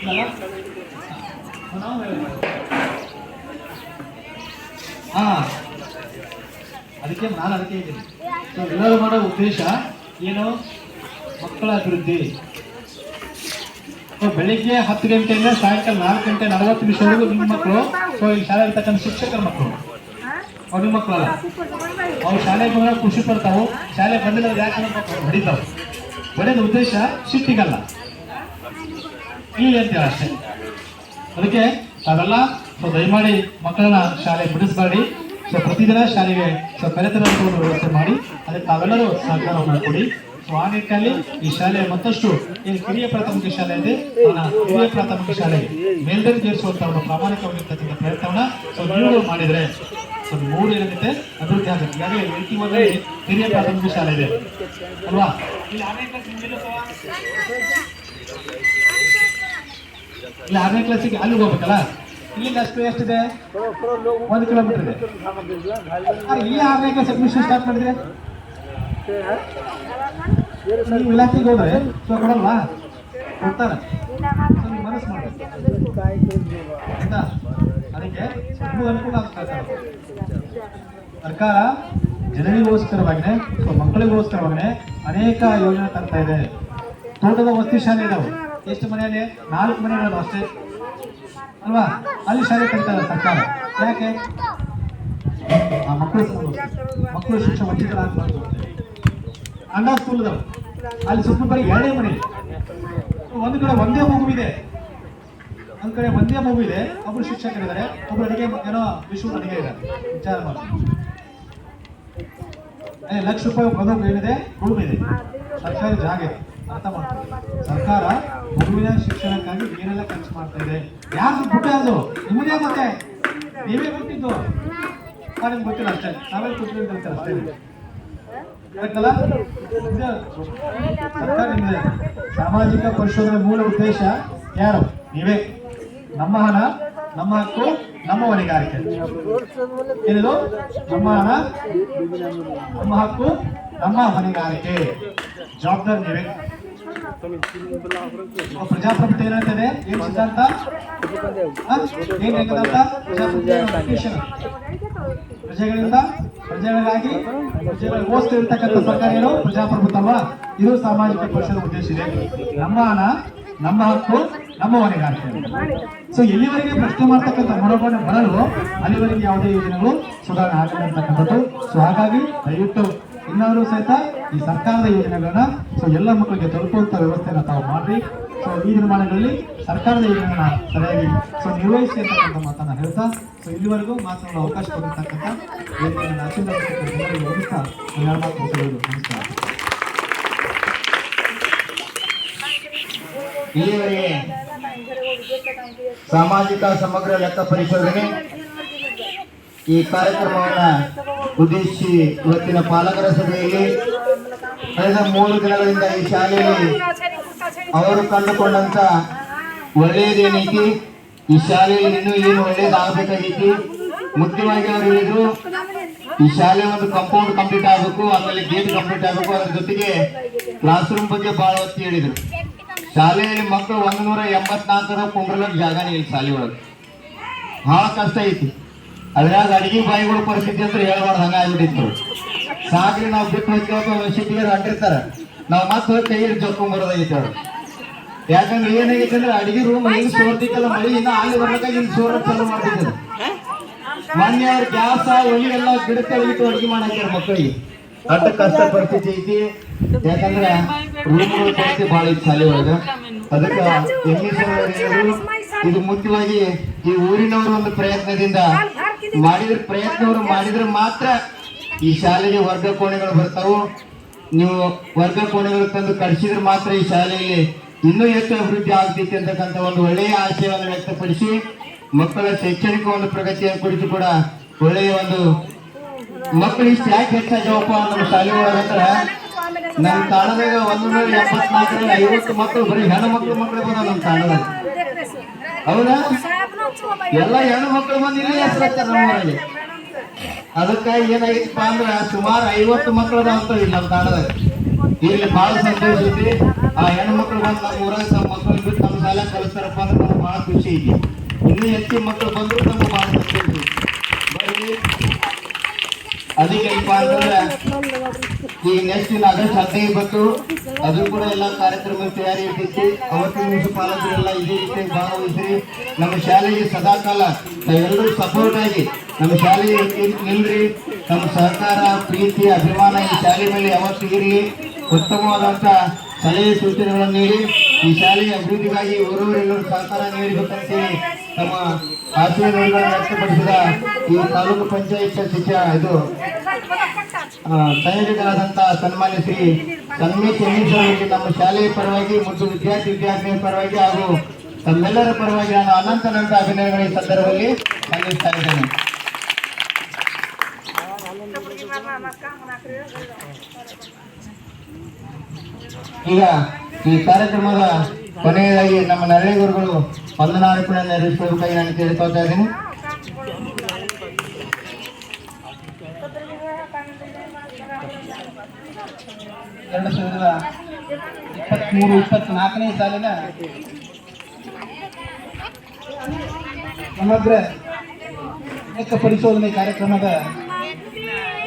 ಇಲ್ಲ ಹಾಂ. ಅದಕ್ಕೆ ಇದ್ದೀನಿ. ಸೊ ಎಲ್ಲರೂ ಮಾಡೋ ಉದ್ದೇಶ ಏನು? ಮಕ್ಕಳ ಅಭಿವೃದ್ಧಿ. ಬೆಳಿಗ್ಗೆ 10 ಗಂಟೆಯಿಂದ ಸಾಯಂಕಾಲ 4 ಗಂಟೆ 40 ನಿಮಿಷವರೆಗೂ ನಿಮ್ಮ ಮಕ್ಕಳು, ಸೊ ಈ ಶಾಲೆ ಇರ್ತಕ್ಕಂಥ ಶಿಕ್ಷಕರ ಮಕ್ಕಳು, ಅವ್ರ ನಿಮ್ಮ ಮಕ್ಕಳಲ್ಲ, ಅವ್ರು ಶಾಲೆಗೆ ಬಂದಾಗ ಖುಷಿ ಪಡ್ತಾವು, ಶಾಲೆ ಬಂದಿಲ್ಲ ಯಾಕೆ ಹೊಡಿತಾವೆ. ಹೊಡೆಯೋದು ಉದ್ದೇಶ ಸಿಟ್ಟಿಗಲ್ಲ, ಇಲ್ಲಿ ಅಂತೇಳಿ ಅಷ್ಟೇ. ಅದಕ್ಕೆ ತಾವೆಲ್ಲ ಸೊ ದಯಮಾಡಿ ಮಕ್ಕಳನ್ನ ಶಾಲೆಗೆ ಬಿಡಿಸ್ಬೇಡಿ. ಸೊ ಪ್ರತಿದಿನ ಶಾಲೆಗೆ ಸೊ ಕರೆತನ ವ್ಯವಸ್ಥೆ ಮಾಡಿ, ಅದಕ್ಕೆ ತಾವೆಲ್ಲರೂ ಸಹಕಾರ ಮಾಡಿಕೊಡಿ. ಸೊ ಆ ನಿಟ್ಟಿನಲ್ಲಿ ಈ ಶಾಲೆ ಮತ್ತಷ್ಟು ಏನು ಕಿರಿಯ ಪ್ರಾಥಮಿಕ ಶಾಲೆ ಇದೆ, ಕಿರಿಯ ಪ್ರಾಥಮಿಕ ಶಾಲೆಗೆ ಮೇಲ್ದರ್ಜೇರಿಸುವಂತ ಒಂದು ಪ್ರಾಮಾಣಿಕವಾಗಿರ್ತಕ್ಕಂಥ ಪ್ರಯತ್ನವನ್ನ ಸೊ ನೀವು ಮಾಡಿದ್ರೆ ಸೊ 3 ಏನಾಗುತ್ತೆ ಅಭಿವೃದ್ಧಿ ಆಗುತ್ತೆ. ಈಗಾಗಲೇ 81 ಕಿರಿಯ ಪ್ರಾಥಮಿಕ ಶಾಲೆ ಇದೆ ಅಲ್ವಾ. ಇಲ್ಲಿ 6ನೇ ಕ್ಲಾಸಿಗೆ ಅಲ್ಲಿ ಹೋಗ್ಬೇಕಲ್ಲ, ಇಲ್ಲಿಂದ ಎಷ್ಟಿದೆ? 1 ಕಿಲೋಮೀಟರ್ ಇದೆ. ಈ 6ನೇ ಕ್ಲಾಸ್ ಅಡ್ಮಿಷನ್ ಸ್ಟಾರ್ಟ್ ಮಾಡಿದ್ರೆ ನೀವು ಇಲಾಖೆಗೆ ಹೋದ್ರೆ ಸೊ ಕೊಡಲ್ವಾ? ಕೊಡ್ತಾರೆ. ಮನಸ್ಸು ಮಾಡಬೇಕು ಆಯ್ತಾ. ಅದಕ್ಕೆ ನಿಮಗೂ ಅನುಕೂಲ ಆಗ್ತದೆ. ಸರ್ಕಾರ ಜನರಿಗೋಸ್ಕರವಾಗೇ ಸೊ ಮಕ್ಕಳಿಗೋಸ್ಕರವಾಗೇ ಅನೇಕ ಯೋಜನೆ ತರ್ತಾ ಇದೆ. ತೋಟದ ವಸತಿ ಶಾಲೆ ಇದಾವೆ, ಎಷ್ಟು ಮನೆಯಲ್ಲಿ? 4 ಮನೆ ಇರೋದು ಅಷ್ಟೇ ಅಲ್ವಾ. ಅಲ್ಲಿ ಶಾಲೆ ಕಲಿತಾ ಇದೆ ಸರ್ಕಾರ. ಯಾಕೆ? ಆ ಮಕ್ಕಳು ಶಿಕ್ಷಣ ವಂಚಿತರಾಗಬಾರ್ದು. ಅಂಡ ಸ್ಕೂಲ್ ಇದಾವೆ, ಅಲ್ಲಿ ಸುಮ್ಮನೆ ಬರೀ 2 ಮನೆ. ಒಂದು ಕಡೆ ಒಂದೇ ಮಗು ಇದೆ, ಒಬ್ರು ಶಿಕ್ಷಕರಿದ್ದಾರೆ, ಒಬ್ರು ಅಡಿಗೆ ಏನೋ ವಿಶ್ವ ಅಡಿಗೆ ಇದ್ದಾರೆ. ವಿಚಾರ ಮಾಡಿ, ಲಕ್ಷ ರೂಪಾಯಿ ಬರೋದು ಏನಿದೆ, ರೂಮ್ ಇದೆ, ಸರ್ಕಾರಿ ಜಾಗ ಇದೆ. ಅರ್ಥ ಮಾಡ್ತಾರೆ. ಸರ್ಕಾರ ಮಗುವಿನ ಶಿಕ್ಷಣಕ್ಕಾಗಿ ಏನೆಲ್ಲ ಖರ್ಚು ಮಾಡ್ತಾ ಇದೆ. ಯಾರು ಬಿಟ್ಟೆ ಅದು ನಿಮ್ಮದೇ ಮತ್ತೆ ನೀವೇ ಬಿಟ್ಟಿದ್ದು ನಿಮ್ಗೆ ಗೊತ್ತಿಲ್ಲ ಅಷ್ಟೇ. ನಾವೇ ಕೊಟ್ಟಿಲ್ಲ ಅಷ್ಟೇ. ಕರೆಕ್ಟಲ್ಲ? ಸರ್ಕಾರ ನಿಮ್ಮದೇ. ಸಾಮಾಜಿಕ ಪರಿಶೋಧನೆ ಮೂಲ ಉದ್ದೇಶ ಯಾರು? ನೀವೇ. ನಮ್ಮ ಹಣ, ನಮ್ಮ ಹಕ್ಕು, ನಮ್ಮ ಹೊಣೆಗಾರಿಕೆ. ಏನಿದು? ನಮ್ಮ ಹಣ, ನಮ್ಮ ಹಕ್ಕು, ನಮ್ಮ ಹೊಣೆಗಾರಿಕೆ. ಜವಾಬ್ದಾರಿ ನೀವೇ. ಪ್ರಜಾಪ್ರಭುತ್ವ ಏನಂತದೆ? ಏನ್ ಸಿದ್ಧಾಂತ? ಏನ್ ಸಿದ್ಧಾಂತ? ಪ್ರಜೆಗಳಿಂದ ಪ್ರಜೆಗಳಿಗಾಗಿ ಪ್ರಜೆಗಳಿಗೋಸ್ಕರ ಇರ್ತಕ್ಕಂಥ ಸರ್ಕಾರ ಏನು? ಪ್ರಜಾಪ್ರಭುತ್ವ ಅಲ್ವಾ? ಇದು ಸಾಮಾಜಿಕ ಪರಿಷದ ಉದ್ದೇಶ ಇದೆ. ನಮ್ಮ ಹಣ, ನಮ್ಮ ಹಕ್ಕು, ನಮ್ಮ ಹೊಣೆಗಾರಿಕೆ. ಸೊ ಎಲ್ಲಿವರೆಗೆ ಪ್ರಶ್ನೆ ಮಾಡ್ತಕ್ಕಂಥ ಮನೋಭಾವನೆ ಬರಲು ಅಲ್ಲಿವರೆಗೆ ಯಾವುದೇ ಯೋಜನೆಗಳು ಸುಧಾರಣೆ ಆಗಲ್ಲ ಅಂತಕ್ಕಂಥದ್ದು. ಸೊ ಹಾಗಾಗಿ ದಯವಿಟ್ಟು ಇನ್ನಾದರೂ ಸಹಿತ ಈ ಸರ್ಕಾರದ ಯೋಜನೆಗಳನ್ನ ಸೊ ಎಲ್ಲ ಮಕ್ಕಳಿಗೆ ತಲುಪುವಂತ ವ್ಯವಸ್ಥೆನ ತಾವು ಮಾಡ್ರಿ. ಸೊ ಈ ನಿರ್ಮಾಣಗಳಲ್ಲಿ ಸರ್ಕಾರದ ಯೋಜನೆಗಳನ್ನ ಸರಿಯಾಗಿ ಸೊ ನಿರ್ವಹಿಸಿ ಅಂತಕ್ಕಂಥ ಮಾತನ್ನ ಹೇಳ್ತಾ ಸೊ ಇಲ್ಲಿವರೆಗೂ ಮಾತನಾಡಲು ಅವಕಾಶ ಕೊಟ್ಟಿರ್ತಕ್ಕಂಥ ವೇದಿಕೆಯನ್ನು ಆಶೀರ್ವಾದ ಓದಿಸ್ತಾ ನಮಸ್ಕಾರ. ಇಲ್ಲಿವರೆಗೆ ಸಾಮಾಜಿಕ ಸಮಗ್ರ ಲೆಕ್ಕ ಪರಿಶೋಧನೆ ಈ ಕಾರ್ಯಕ್ರಮವನ್ನ ಉದ್ದೇಶಿಸಿ ಇವತ್ತಿನ ಪಾಲಕರ ಸಭೆಯಲ್ಲಿ ಕಳೆದ 3 ದಿನಗಳಿಂದ ಈ ಶಾಲೆಯಲ್ಲಿ ಅವರು ಕಂಡುಕೊಂಡಂತ ಒಳ್ಳೆಯದೇನೈತಿ, ಈ ಶಾಲೆಯಲ್ಲಿ ಇನ್ನೂ ಏನು ಒಳ್ಳೇದಾಗಬೇಕಾಗೈತಿ. ಮುಖ್ಯವಾಗಿ ಅವರು ಹೇಳಿದ್ರು ಈ ಶಾಲೆ ಒಂದು ಕಾಂಪೌಂಡ್ ಕಂಪ್ಲೀಟ್ ಆಗಬೇಕು, ಆಮೇಲೆ ಗೇಟ್ ಕಂಪ್ಲೀಟ್ ಆಗಬೇಕು, ಅದ್ರ ಜೊತೆಗೆ ಕ್ಲಾಸ್ ರೂಮ್ ಬಗ್ಗೆ ಬಹಳ ಒತ್ತಿ ಹೇಳಿದ್ರು. ಶಾಲೆಯಲ್ಲಿ ಮಕ್ಕಳು 184 ಕುಂಡ್ರಲಕ್ಕೆ ಜಾಗನೇ ಇಲ್ಲ. ಶಾಲೆ ಒಳಗೆ ಬಹಳ ಕಷ್ಟ ಐತಿ. ಅದ್ರಾಗ ಅಡಿಗೆ ಬಾಯಿಗಳು ಪರಿಸ್ಥಿತಿ ಅಂತ ಹೇಳ್ಬಾರ್ದು, ಹಂಗ ಆಗ್ಬಿಟ್ಟಿತ್ತು. ಸಾಕ್ರಿ ನಾವು ಬಿಟ್ಟು ಹೋಗ್ತೇವೆ, ಸಿಟಿಗೆ ಅಂಟಿರ್ತಾರ, ನಾವು ಮತ್ತೆ ಹೋಗಿ ಕೈಯಲ್ಲಿ ಜೊಕ್ಕೊಂಡ್ ಬರೋದಾಗಿತ್ತು ಅವ್ರು. ಯಾಕಂದ್ರೆ ಏನಾಗೈತೆ ಅಂದ್ರೆ ಅಡಿಗೆ ರೂಮ್ ಹಿಂಗ್ ಸೋರ್ತಿತ್ತಲ್ಲ, ಮಳಿ ಇನ್ನ ಅಲ್ಲಿ ಬರ್ಬೇಕಾಗಿ ಹಿಂಗ್ ಸೋರ ಚಾಲು ಮಾಡ್ತಿದ್ರು. ಮೊನ್ನೆ ಅವ್ರ ಗ್ಯಾಸ ಒಲಿ ಎಲ್ಲ ಗಿಡ ತೆಳಗಿಟ್ಟು ಅಡಿಗೆ ಮಾಡಾಕ್ಯಾರ ಮಕ್ಕಳಿಗೆ. ಅಟ್ಟ ಕಷ್ಟ ಪರಿಸ್ಥಿತಿ ಐತಿ. ಯಾಕಂದ್ರೆ ರೂಮ್ಗಳು ಪರಿಸ್ಥಿತಿ ಬಹಳ ಐತಿ ಶಾಲೆ ಒಳಗ. ಅದಕ್ಕೆ ಇದು ಮುಖ್ಯವಾಗಿ ಈ ಊರಿನವರು ಒಂದು ಪ್ರಯತ್ನದಿಂದ ಪ್ರಯತ್ನವರು ಮಾಡಿದ್ರೆ ಮಾತ್ರ ಈ ಶಾಲೆಗೆ ವರ್ಗ ಕೋಣೆಗಳು ಬರ್ತಾವು. ನೀವು ವರ್ಗ ಕೋಣೆಗಳು ತಂದು ಕಳಿಸಿದ್ರೆ ಮಾತ್ರ ಈ ಶಾಲೆಯಲ್ಲಿ ಇನ್ನೂ ಹೆಚ್ಚು ಅಭಿವೃದ್ಧಿ ಆಗ್ತೈತಿ ಅಂತಕ್ಕಂಥ ಒಂದು ಒಳ್ಳೆಯ ಆಶಯವನ್ನು ವ್ಯಕ್ತಪಡಿಸಿ ಮಕ್ಕಳ ಶೈಕ್ಷಣಿಕ ಒಂದು ಪ್ರಗತಿಯ ಕುರಿತು ಕೂಡ ಒಳ್ಳೆಯ ಒಂದು ಮಕ್ಕಳು ಇಷ್ಟು ಯಾಕೆ ಹೆಚ್ಚಾಗ್ಯಾವಪ್ಪ ನಮ್ಮ ಶಾಲೆ ಒಳಗಂದ್ರ ನಮ್ಮ ತಾಣದಾಗ 174 50 ಮಕ್ಕಳು ಬರೀ ಹೆಣ್ಣು ಮಕ್ಕಳು ಬಂದ ನಮ್ಮ ತಾಣದಾಗ. ಹೌದಾ? ಎಲ್ಲ ಹೆಣ್ಣು ಮಕ್ಕಳು ಬಂದು ಇಲ್ಲಿ ಹೆಸರು ನಮ್ಮೂರಲ್ಲಿ. ಅದಕ್ಕಾಗಿ ಏನಾಗಿತ್ತಪ್ಪ ಅಂದ್ರ ಸುಮಾರು 50 ಮಕ್ಕಳು ಅಂತ ಇಲ್ಲಿ ನಮ್ಮ ತಾಣದಾಗ. ಇಲ್ಲಿ ಬಹಳ ಸಂತೋಷ ಐತಿ. ಆ ಹೆಣ್ಣು ಮಕ್ಕಳು ಬಂದು ನಮ್ಮ ಊರಾಗ ನಮ್ಮ ಮಕ್ಕಳು ಬಿಟ್ಟು ನಮ್ಮ ಶಾಲೆ ಕಲಿಸ್ತಾರಪ್ಪ ಅಂದ್ರೆ ನಮ್ಗೆ ಬಹಳ ಖುಷಿ ಐತಿ. ಇನ್ನೂ ಹೆಚ್ಚಿನ ಮಕ್ಕಳು ಬಂದ್ರು ನಮ್ಗೆ ಬಹಳ ಸಂತೋಷ ಐತಿ. ಬರ್ರಿ. ಅದಕ್ಕೇನಪ್ಪ ಅಂತಂದ್ರೆ ಈಗ ನೆಕ್ಸ್ಟ್ ದಿನ ಆಗಸ್ಟ್ 15 ಬಂತು, ಅದು ಕೂಡ ಎಲ್ಲ ಕಾರ್ಯಕ್ರಮ ತಯಾರಿ ಇರ್ತೈತಿ. ಅವತ್ತಿನ ದಿವಸ ಪಾಲಕರೆಲ್ಲ ಇದೇ ರೀತಿ ಭಾಗವಹಿಸ್ರಿ. ನಮ್ಮ ಶಾಲೆಗೆ ಸದಾಕಾಲ ಎಲ್ಲರೂ ಸಪೋರ್ಟ್ ಆಗಿ ನಮ್ಮ ಶಾಲೆಗೆ ನಿಲ್ರಿ. ನಮ್ಮ ಸಹಕಾರ, ಪ್ರೀತಿ, ಅಭಿಮಾನ ಈ ಶಾಲೆ ಮೇಲೆ ಯಾವತ್ತೂ ಇರಲಿ. ಉತ್ತಮವಾದಂಥ ಸಲಹೆ ಸೂಚನೆಗಳನ್ನು ನೀಡಿ ಈ ಶಾಲೆಯ ಅಭಿವೃದ್ಧಿಗಾಗಿ ಓರೋರೆಲ್ಲರೂ ಸಹಕಾರ ನೀಡಬೇಕಂತೇಳಿ ತಮ್ಮ ಆಶಯಗಳನ್ನು ವ್ಯಕ್ತಪಡಿಸಿದ ಈ ತಾಲೂಕು ಪಂಚಾಯತ್ ಇದು ಸಂಯೋಜಕರಾದಂಥ ಸನ್ಮಾನ್ಯ ಶ್ರೀ ಸನ್ಮೇಶ್ ಅವರಿಗೆ ನಮ್ಮ ಶಾಲೆಯ ಪರವಾಗಿ ಮತ್ತು ವಿದ್ಯಾರ್ಥಿನಿಯರ ಪರವಾಗಿ ಹಾಗೂ ತಮ್ಮೆಲ್ಲರ ಪರವಾಗಿ ನಾನು ಅನಂತ ಅಭಿನಂದನೆಗಳ ಈ ಸಂದರ್ಭದಲ್ಲಿ ಸಲ್ಲಿಸ್ತಾ ಇದ್ದೇನೆ. ಈಗ ಈ ಕಾರ್ಯಕ್ರಮದ ಕೊನೆಯದಾಗಿ ನಮ್ಮ ನರಳಿ ಗುರುಗಳು ವಂದನಾರ್ಪಣೆ ಕೂಡ ನೆರವೇರಿಸಬೇಕಾಗಿ ನಾನು ಕೇಳ್ಕೊಳ್ತಾ ಇದ್ದೀನಿ. ಎರಡು 2023-24ನೇ ಸಾಲಿನ ಸಮಗ್ರ ಲೆಕ್ಕ ಪರಿಶೋಧನೆ ಕಾರ್ಯಕ್ರಮದ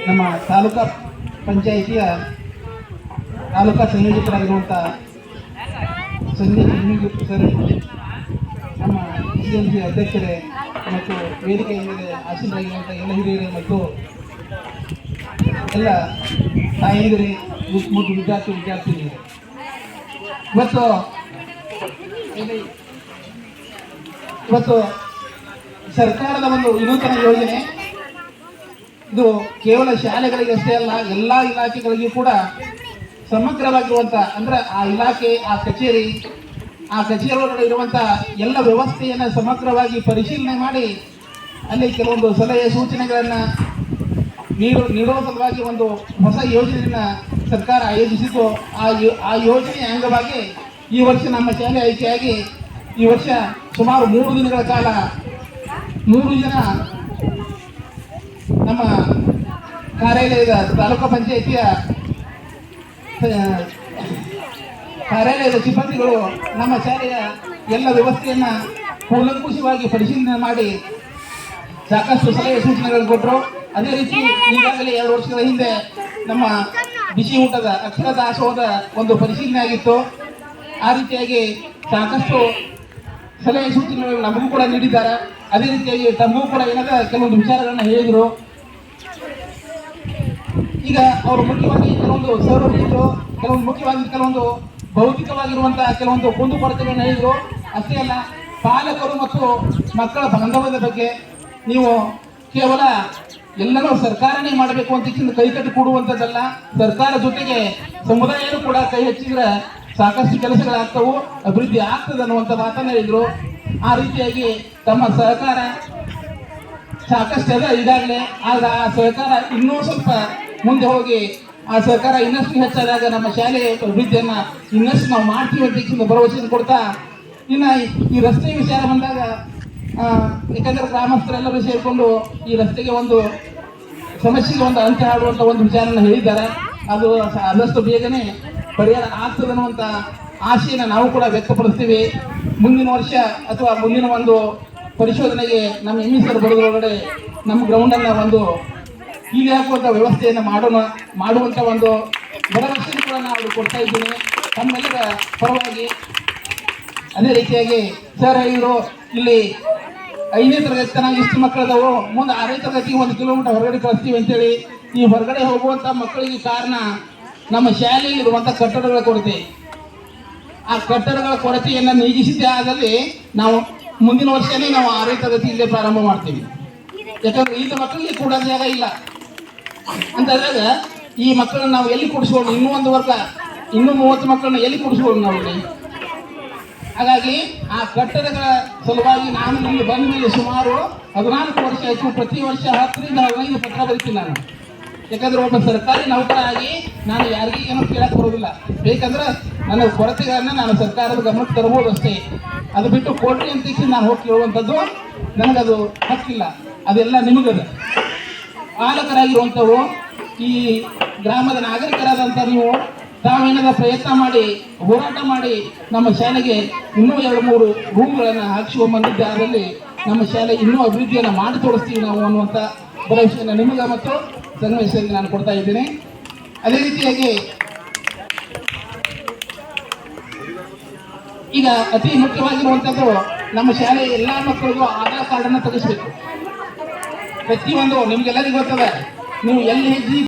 ನಮ್ಮ ತಾಲೂಕಾ ಪಂಚಾಯಿತಿಯ ತಾಲೂಕಾ ಸಂಯೋಜಕರಾಗಿರುವಂಥ ಸರ್, ನಮ್ಮ SDMC ಅಧ್ಯಕ್ಷರೇ ಮತ್ತು ವೇದಿಕೆಯ ಮೇಲೆ ಆಸೀನರಾಗಿರುವಂಥ ಎಲ್ಲ ಹಿರಿಯರೇ ಮತ್ತು ಎಲ್ಲ ತಾಯಂದಿರೇ ಮತ್ತು ವಿದ್ಯಾರ್ಥಿನಿಯರೇ, ಇವತ್ತು ಸರ್ಕಾರದ ಒಂದು ವಿನೂತನ ಯೋಜನೆ ಇದು ಕೇವಲ ಶಾಲೆಗಳಿಗೆ ಅಷ್ಟೇ ಅಲ್ಲ, ಎಲ್ಲ ಇಲಾಖೆಗಳಿಗೂ ಕೂಡ ಸಮಗ್ರವಾಗಿರುವಂಥ, ಅಂದ್ರೆ ಆ ಇಲಾಖೆ, ಆ ಕಚೇರಿ ಒಳಗಡೆ ಇರುವಂಥ ಎಲ್ಲ ವ್ಯವಸ್ಥೆಯನ್ನು ಸಮಗ್ರವಾಗಿ ಪರಿಶೀಲನೆ ಮಾಡಿ ಅಲ್ಲಿ ಕೆಲವೊಂದು ಸಲಹೆ ಸೂಚನೆಗಳನ್ನು ನೀಡುವ ಸಲುವಾಗಿ ಒಂದು ಹೊಸ ಯೋಜನೆಯನ್ನು ಸರ್ಕಾರ ಆಯೋಜಿಸಿದ್ದು. ಆ ಯೋಜನೆಯ ಅಂಗವಾಗಿ ಈ ವರ್ಷ ನಮ್ಮ ಶಾಲೆ ಆಯ್ಕೆಯಾಗಿ ಈ ವರ್ಷ ಸುಮಾರು 3 ದಿನಗಳ ಕಾಲ 3 ಜನ ನಮ್ಮ ಕಾರ್ಯಾಲಯದ ತಾಲೂಕು ಪಂಚಾಯಿತಿಯ ಕಾರ್ಯಾಲಯದ ಸಿಬ್ಬಂದಿಗಳು ನಮ್ಮ ಶಾಲೆಯ ಎಲ್ಲ ವ್ಯವಸ್ಥೆಯನ್ನು ಕೂಲಂಕುಷವಾಗಿ ಪರಿಶೀಲನೆ ಮಾಡಿ ಸಾಕಷ್ಟು ಸಲಹೆ ಸೂಚನೆಗಳನ್ನು ಕೊಟ್ಟರು. ಅದೇ ರೀತಿ ಈಗಾಗಲೇ 2 ವರ್ಷಗಳ ಹಿಂದೆ ನಮ್ಮ ಬಿಸಿ ಊಟದ ಅಕ್ಷರ ದಾಸೋಹದ ಒಂದು ಪರಿಶೀಲನೆ ಆಗಿತ್ತು. ಆ ರೀತಿಯಾಗಿ ಸಾಕಷ್ಟು ಸಲಹೆ ಸೂಚನೆಗಳು ನಮಗೂ ಕೂಡ ನೀಡಿದ್ದಾರೆ. ಅದೇ ರೀತಿಯಾಗಿ ತಮಗೂ ಕೂಡ ಏನಾದ ಕೆಲವೊಂದು ವಿಚಾರಗಳನ್ನ ಹೇಳಿದರು. ಈಗ ಅವರು ಮುಖ್ಯವಾಗಿ ಕೆಲವೊಂದು ಸೌಲಭ್ಯಗಳು, ಕೆಲವೊಂದು ಭೌತಿಕವಾಗಿರುವಂತಹ ಕೆಲವೊಂದು ಕುಂದುಕೊರತೆಗಳನ್ನು ಹೇಳಿದರು. ಅಷ್ಟೇ ಅಲ್ಲ, ಪಾಲಕರು ಮತ್ತು ಮಕ್ಕಳ ಬಾಂಧವ್ಯದ ಬಗ್ಗೆ ನೀವು ಕೇವಲ ಎಲ್ಲರೂ ಸರ್ಕಾರನೇ ಮಾಡಬೇಕು ಅಂತ ಕೈ ಕಟ್ಟಿ ಕೂಡುವಂಥದ್ದಲ್ಲ, ಸರ್ಕಾರ ಜೊತೆಗೆ ಸಮುದಾಯನೂ ಕೂಡ ಕೈ ಹಚ್ಚಿದ್ರೆ ಸಾಕಷ್ಟು ಕೆಲಸಗಳಾಗ್ತವು, ಅಭಿವೃದ್ಧಿ ಆಗ್ತದೆ ಅನ್ನುವಂಥ ಮಾತನ್ನ ಹೇಳಿದ್ರು. ಆ ರೀತಿಯಾಗಿ ತಮ್ಮ ಸಹಕಾರ ಸಾಕಷ್ಟು ಅದ ಈಗಾಗಲೇ. ಆದ್ರೆ ಆ ಸಹಕಾರ ಇನ್ನೂ ಸ್ವಲ್ಪ ಮುಂದೆ ಹೋಗಿ ಆ ಸಹಕಾರ ಇನ್ನಷ್ಟು ಹೆಚ್ಚಾದಾಗ ನಮ್ಮ ಶಾಲೆಯ ಅಭಿವೃದ್ಧಿಯನ್ನ ಇನ್ನಷ್ಟು ನಾವು ಮಾಡ್ತೀವಿ ಅಂತ ಭರವಸೆಯನ್ನು ಕೊಡ್ತಾ, ಇನ್ನು ಈ ರಸ್ತೆ ವಿಚಾರ ಬಂದಾಗ ಯಾಕಂದ್ರೆ ಗ್ರಾಮಸ್ಥರೆಲ್ಲರೂ ಸೇರಿಕೊಂಡು ಈ ರಸ್ತೆಗೆ ಒಂದು ಸಮಸ್ಯೆಗೆ ಒಂದು ಅಂತ್ಯ ಹಾಡುವಂಥ ಒಂದು ವಿಚಾರನ ಹೇಳಿದ್ದಾರೆ. ಅದು ಆದಷ್ಟು ಬೇಗನೆ ಪರಿಹಾರ ಆಗ್ತದೆ ಅನ್ನುವಂಥ ಆಶೆಯನ್ನು ನಾವು ಕೂಡ ವ್ಯಕ್ತಪಡಿಸ್ತೀವಿ. ಮುಂದಿನ ವರ್ಷ ಅಥವಾ ಮುಂದಿನ ಒಂದು ಪರಿಶೋಧನೆಗೆ ನಮ್ಮ ಸರ್ ಬರೋದ್ರೊಳಗಡೆ ನಮ್ಮ ಗ್ರೌಂಡನ್ನು ಒಂದು ಈಗ ಹಾಕುವಂಥ ವ್ಯವಸ್ಥೆಯನ್ನು ಮಾಡುವಂಥ ಒಂದು ಭರವಸೆಯನ್ನು ಕೂಡ ನಾವು ಕೊಡ್ತಾ ಇದ್ದೀನಿ ತಮ್ಮೆಲ್ಲರ ಪರವಾಗಿ. ಅದೇ ರೀತಿಯಾಗಿ ಸರ್ ಹೇಳಿದ್ರು, ಇಲ್ಲಿ 5ನೇ ತರಗತಿ ತನಕ ಇಷ್ಟು ಮಕ್ಕಳದವು, ಮುಂದೆ 6ನೇ ತರಗತಿಗೆ 1 ಕಿಲೋಮೀಟರ್ ಹೊರಗಡೆ ಕಳಿಸ್ತೀವಿ ಅಂತೇಳಿ. ಈ ಹೊರಗಡೆ ಹೋಗುವಂಥ ಮಕ್ಕಳಿಗೆ ಕಾರಣ ನಮ್ಮ ಶಾಲೆಯಲ್ಲಿ ಇರುವಂಥ ಕಟ್ಟಡಗಳ ಕೊರತೆ. ಆ ಕಟ್ಟಡಗಳ ಕೊರತೆಯನ್ನು ನೀಗಿಸಿದ್ದೇ ಆದಲ್ಲಿ ನಾವು ಮುಂದಿನ ವರ್ಷನೇ ನಾವು 6ನೇ ತರಗತಿ ಇಲ್ಲೇ ಪ್ರಾರಂಭ ಮಾಡ್ತೀವಿ. ಯಾಕಂದ್ರೆ ಈಗ ಮಕ್ಕಳಿಗೆ ಕೂಡ ಜಾಗ ಇಲ್ಲ ಅಂತಂದಾಗ ಈ ಮಕ್ಕಳನ್ನ ನಾವು ಎಲ್ಲಿ ಕೂಡಿಸ್ಕೊಂಡು, ಇನ್ನೂ 1 ವರ್ಗ, ಇನ್ನೂ 30 ಮಕ್ಕಳನ್ನ ಎಲ್ಲಿ ಕೂಡಿಸ್ಕೊಂಡು ನಾವು ಇಲ್ಲಿ. ಹಾಗಾಗಿ ಆ ಕಟ್ಟಡಗಳ ಸಲುವಾಗಿ ನಾನು ಇಲ್ಲಿ ಬಂದ ಮೇಲೆ ಸುಮಾರು 14 ವರ್ಷ ಆಯಿತು. ಪ್ರತಿ ವರ್ಷ 10 ರಿಂದ 15 ಪತ್ರ ಬರೀತೀನಿ ನಾನು. ಯಾಕಂದ್ರೆ ಒಬ್ಬ ಸರ್ಕಾರಿ ನೌಕರ ಆಗಿ ನಾನು ಯಾರಿಗೆ ಏನೋ ಕೇಳಕ್ಕೆ ಬರೋದಿಲ್ಲ. ಬೇಕಂದ್ರೆ ನನ್ನ ಕೊರತೆಗಳನ್ನ ನಾನು ಸರ್ಕಾರದ ಗಮನಕ್ಕೆ ತರಬಹುದು ಅಷ್ಟೇ. ಅದು ಬಿಟ್ಟು ಕೊಡ್ರಿ ಅಂತ ನಾನು ಹೋಗಿ ಕೇಳುವಂಥದ್ದು ನನಗದು ಹಕ್ಕಿಲ್ಲ. ಅದೆಲ್ಲ ನಿಮಗದ. ಪಾಲಕರಾಗಿರುವಂಥವು ಈ ಗ್ರಾಮದ ನಾಗರಿಕರಾದಂಥ ನೀವು ತಾವೇನಾದ ಪ್ರಯತ್ನ ಮಾಡಿ, ಹೋರಾಟ ಮಾಡಿ ನಮ್ಮ ಶಾಲೆಗೆ ಇನ್ನೂ 2-3 ರೂಮ್ಗಳನ್ನು ಹಾಕಿಸುವ ಬಂದಿದ್ದಾದಲ್ಲಿ ನಮ್ಮ ಶಾಲೆ ಇನ್ನೂ ಅಭಿವೃದ್ಧಿಯನ್ನು ಮಾಡಿ ತೋರಿಸ್ತೀವಿ ನಾವು ಅನ್ನುವಂಥ ಭರವಸೆಯನ್ನು ನಿಮಗೆ ಮತ್ತು ಸಂಗಮೇಶ್ವರಿಗೆ ನಾನು ಕೊಡ್ತಾ ಇದ್ದೀನಿ. ಅದೇ ರೀತಿಯಾಗಿ ಈಗ ಅತಿ ಮುಖ್ಯವಾಗಿರುವಂಥದ್ದು ನಮ್ಮ ಶಾಲೆ ಎಲ್ಲ ಮಕ್ಕಳಿಗೂ ಆಧಾರ್ ಕಾರ್ಡನ್ನು ತೆಗೆಸಬೇಕು. ಪ್ರತಿಯೊಂದು ನಿಮ್ಗೆಲ್ಲರಿಗೂ ಗೊತ್ತದ, ನೀವು ಎಲ್ಲಿ ಹೆಜ್ಜೆ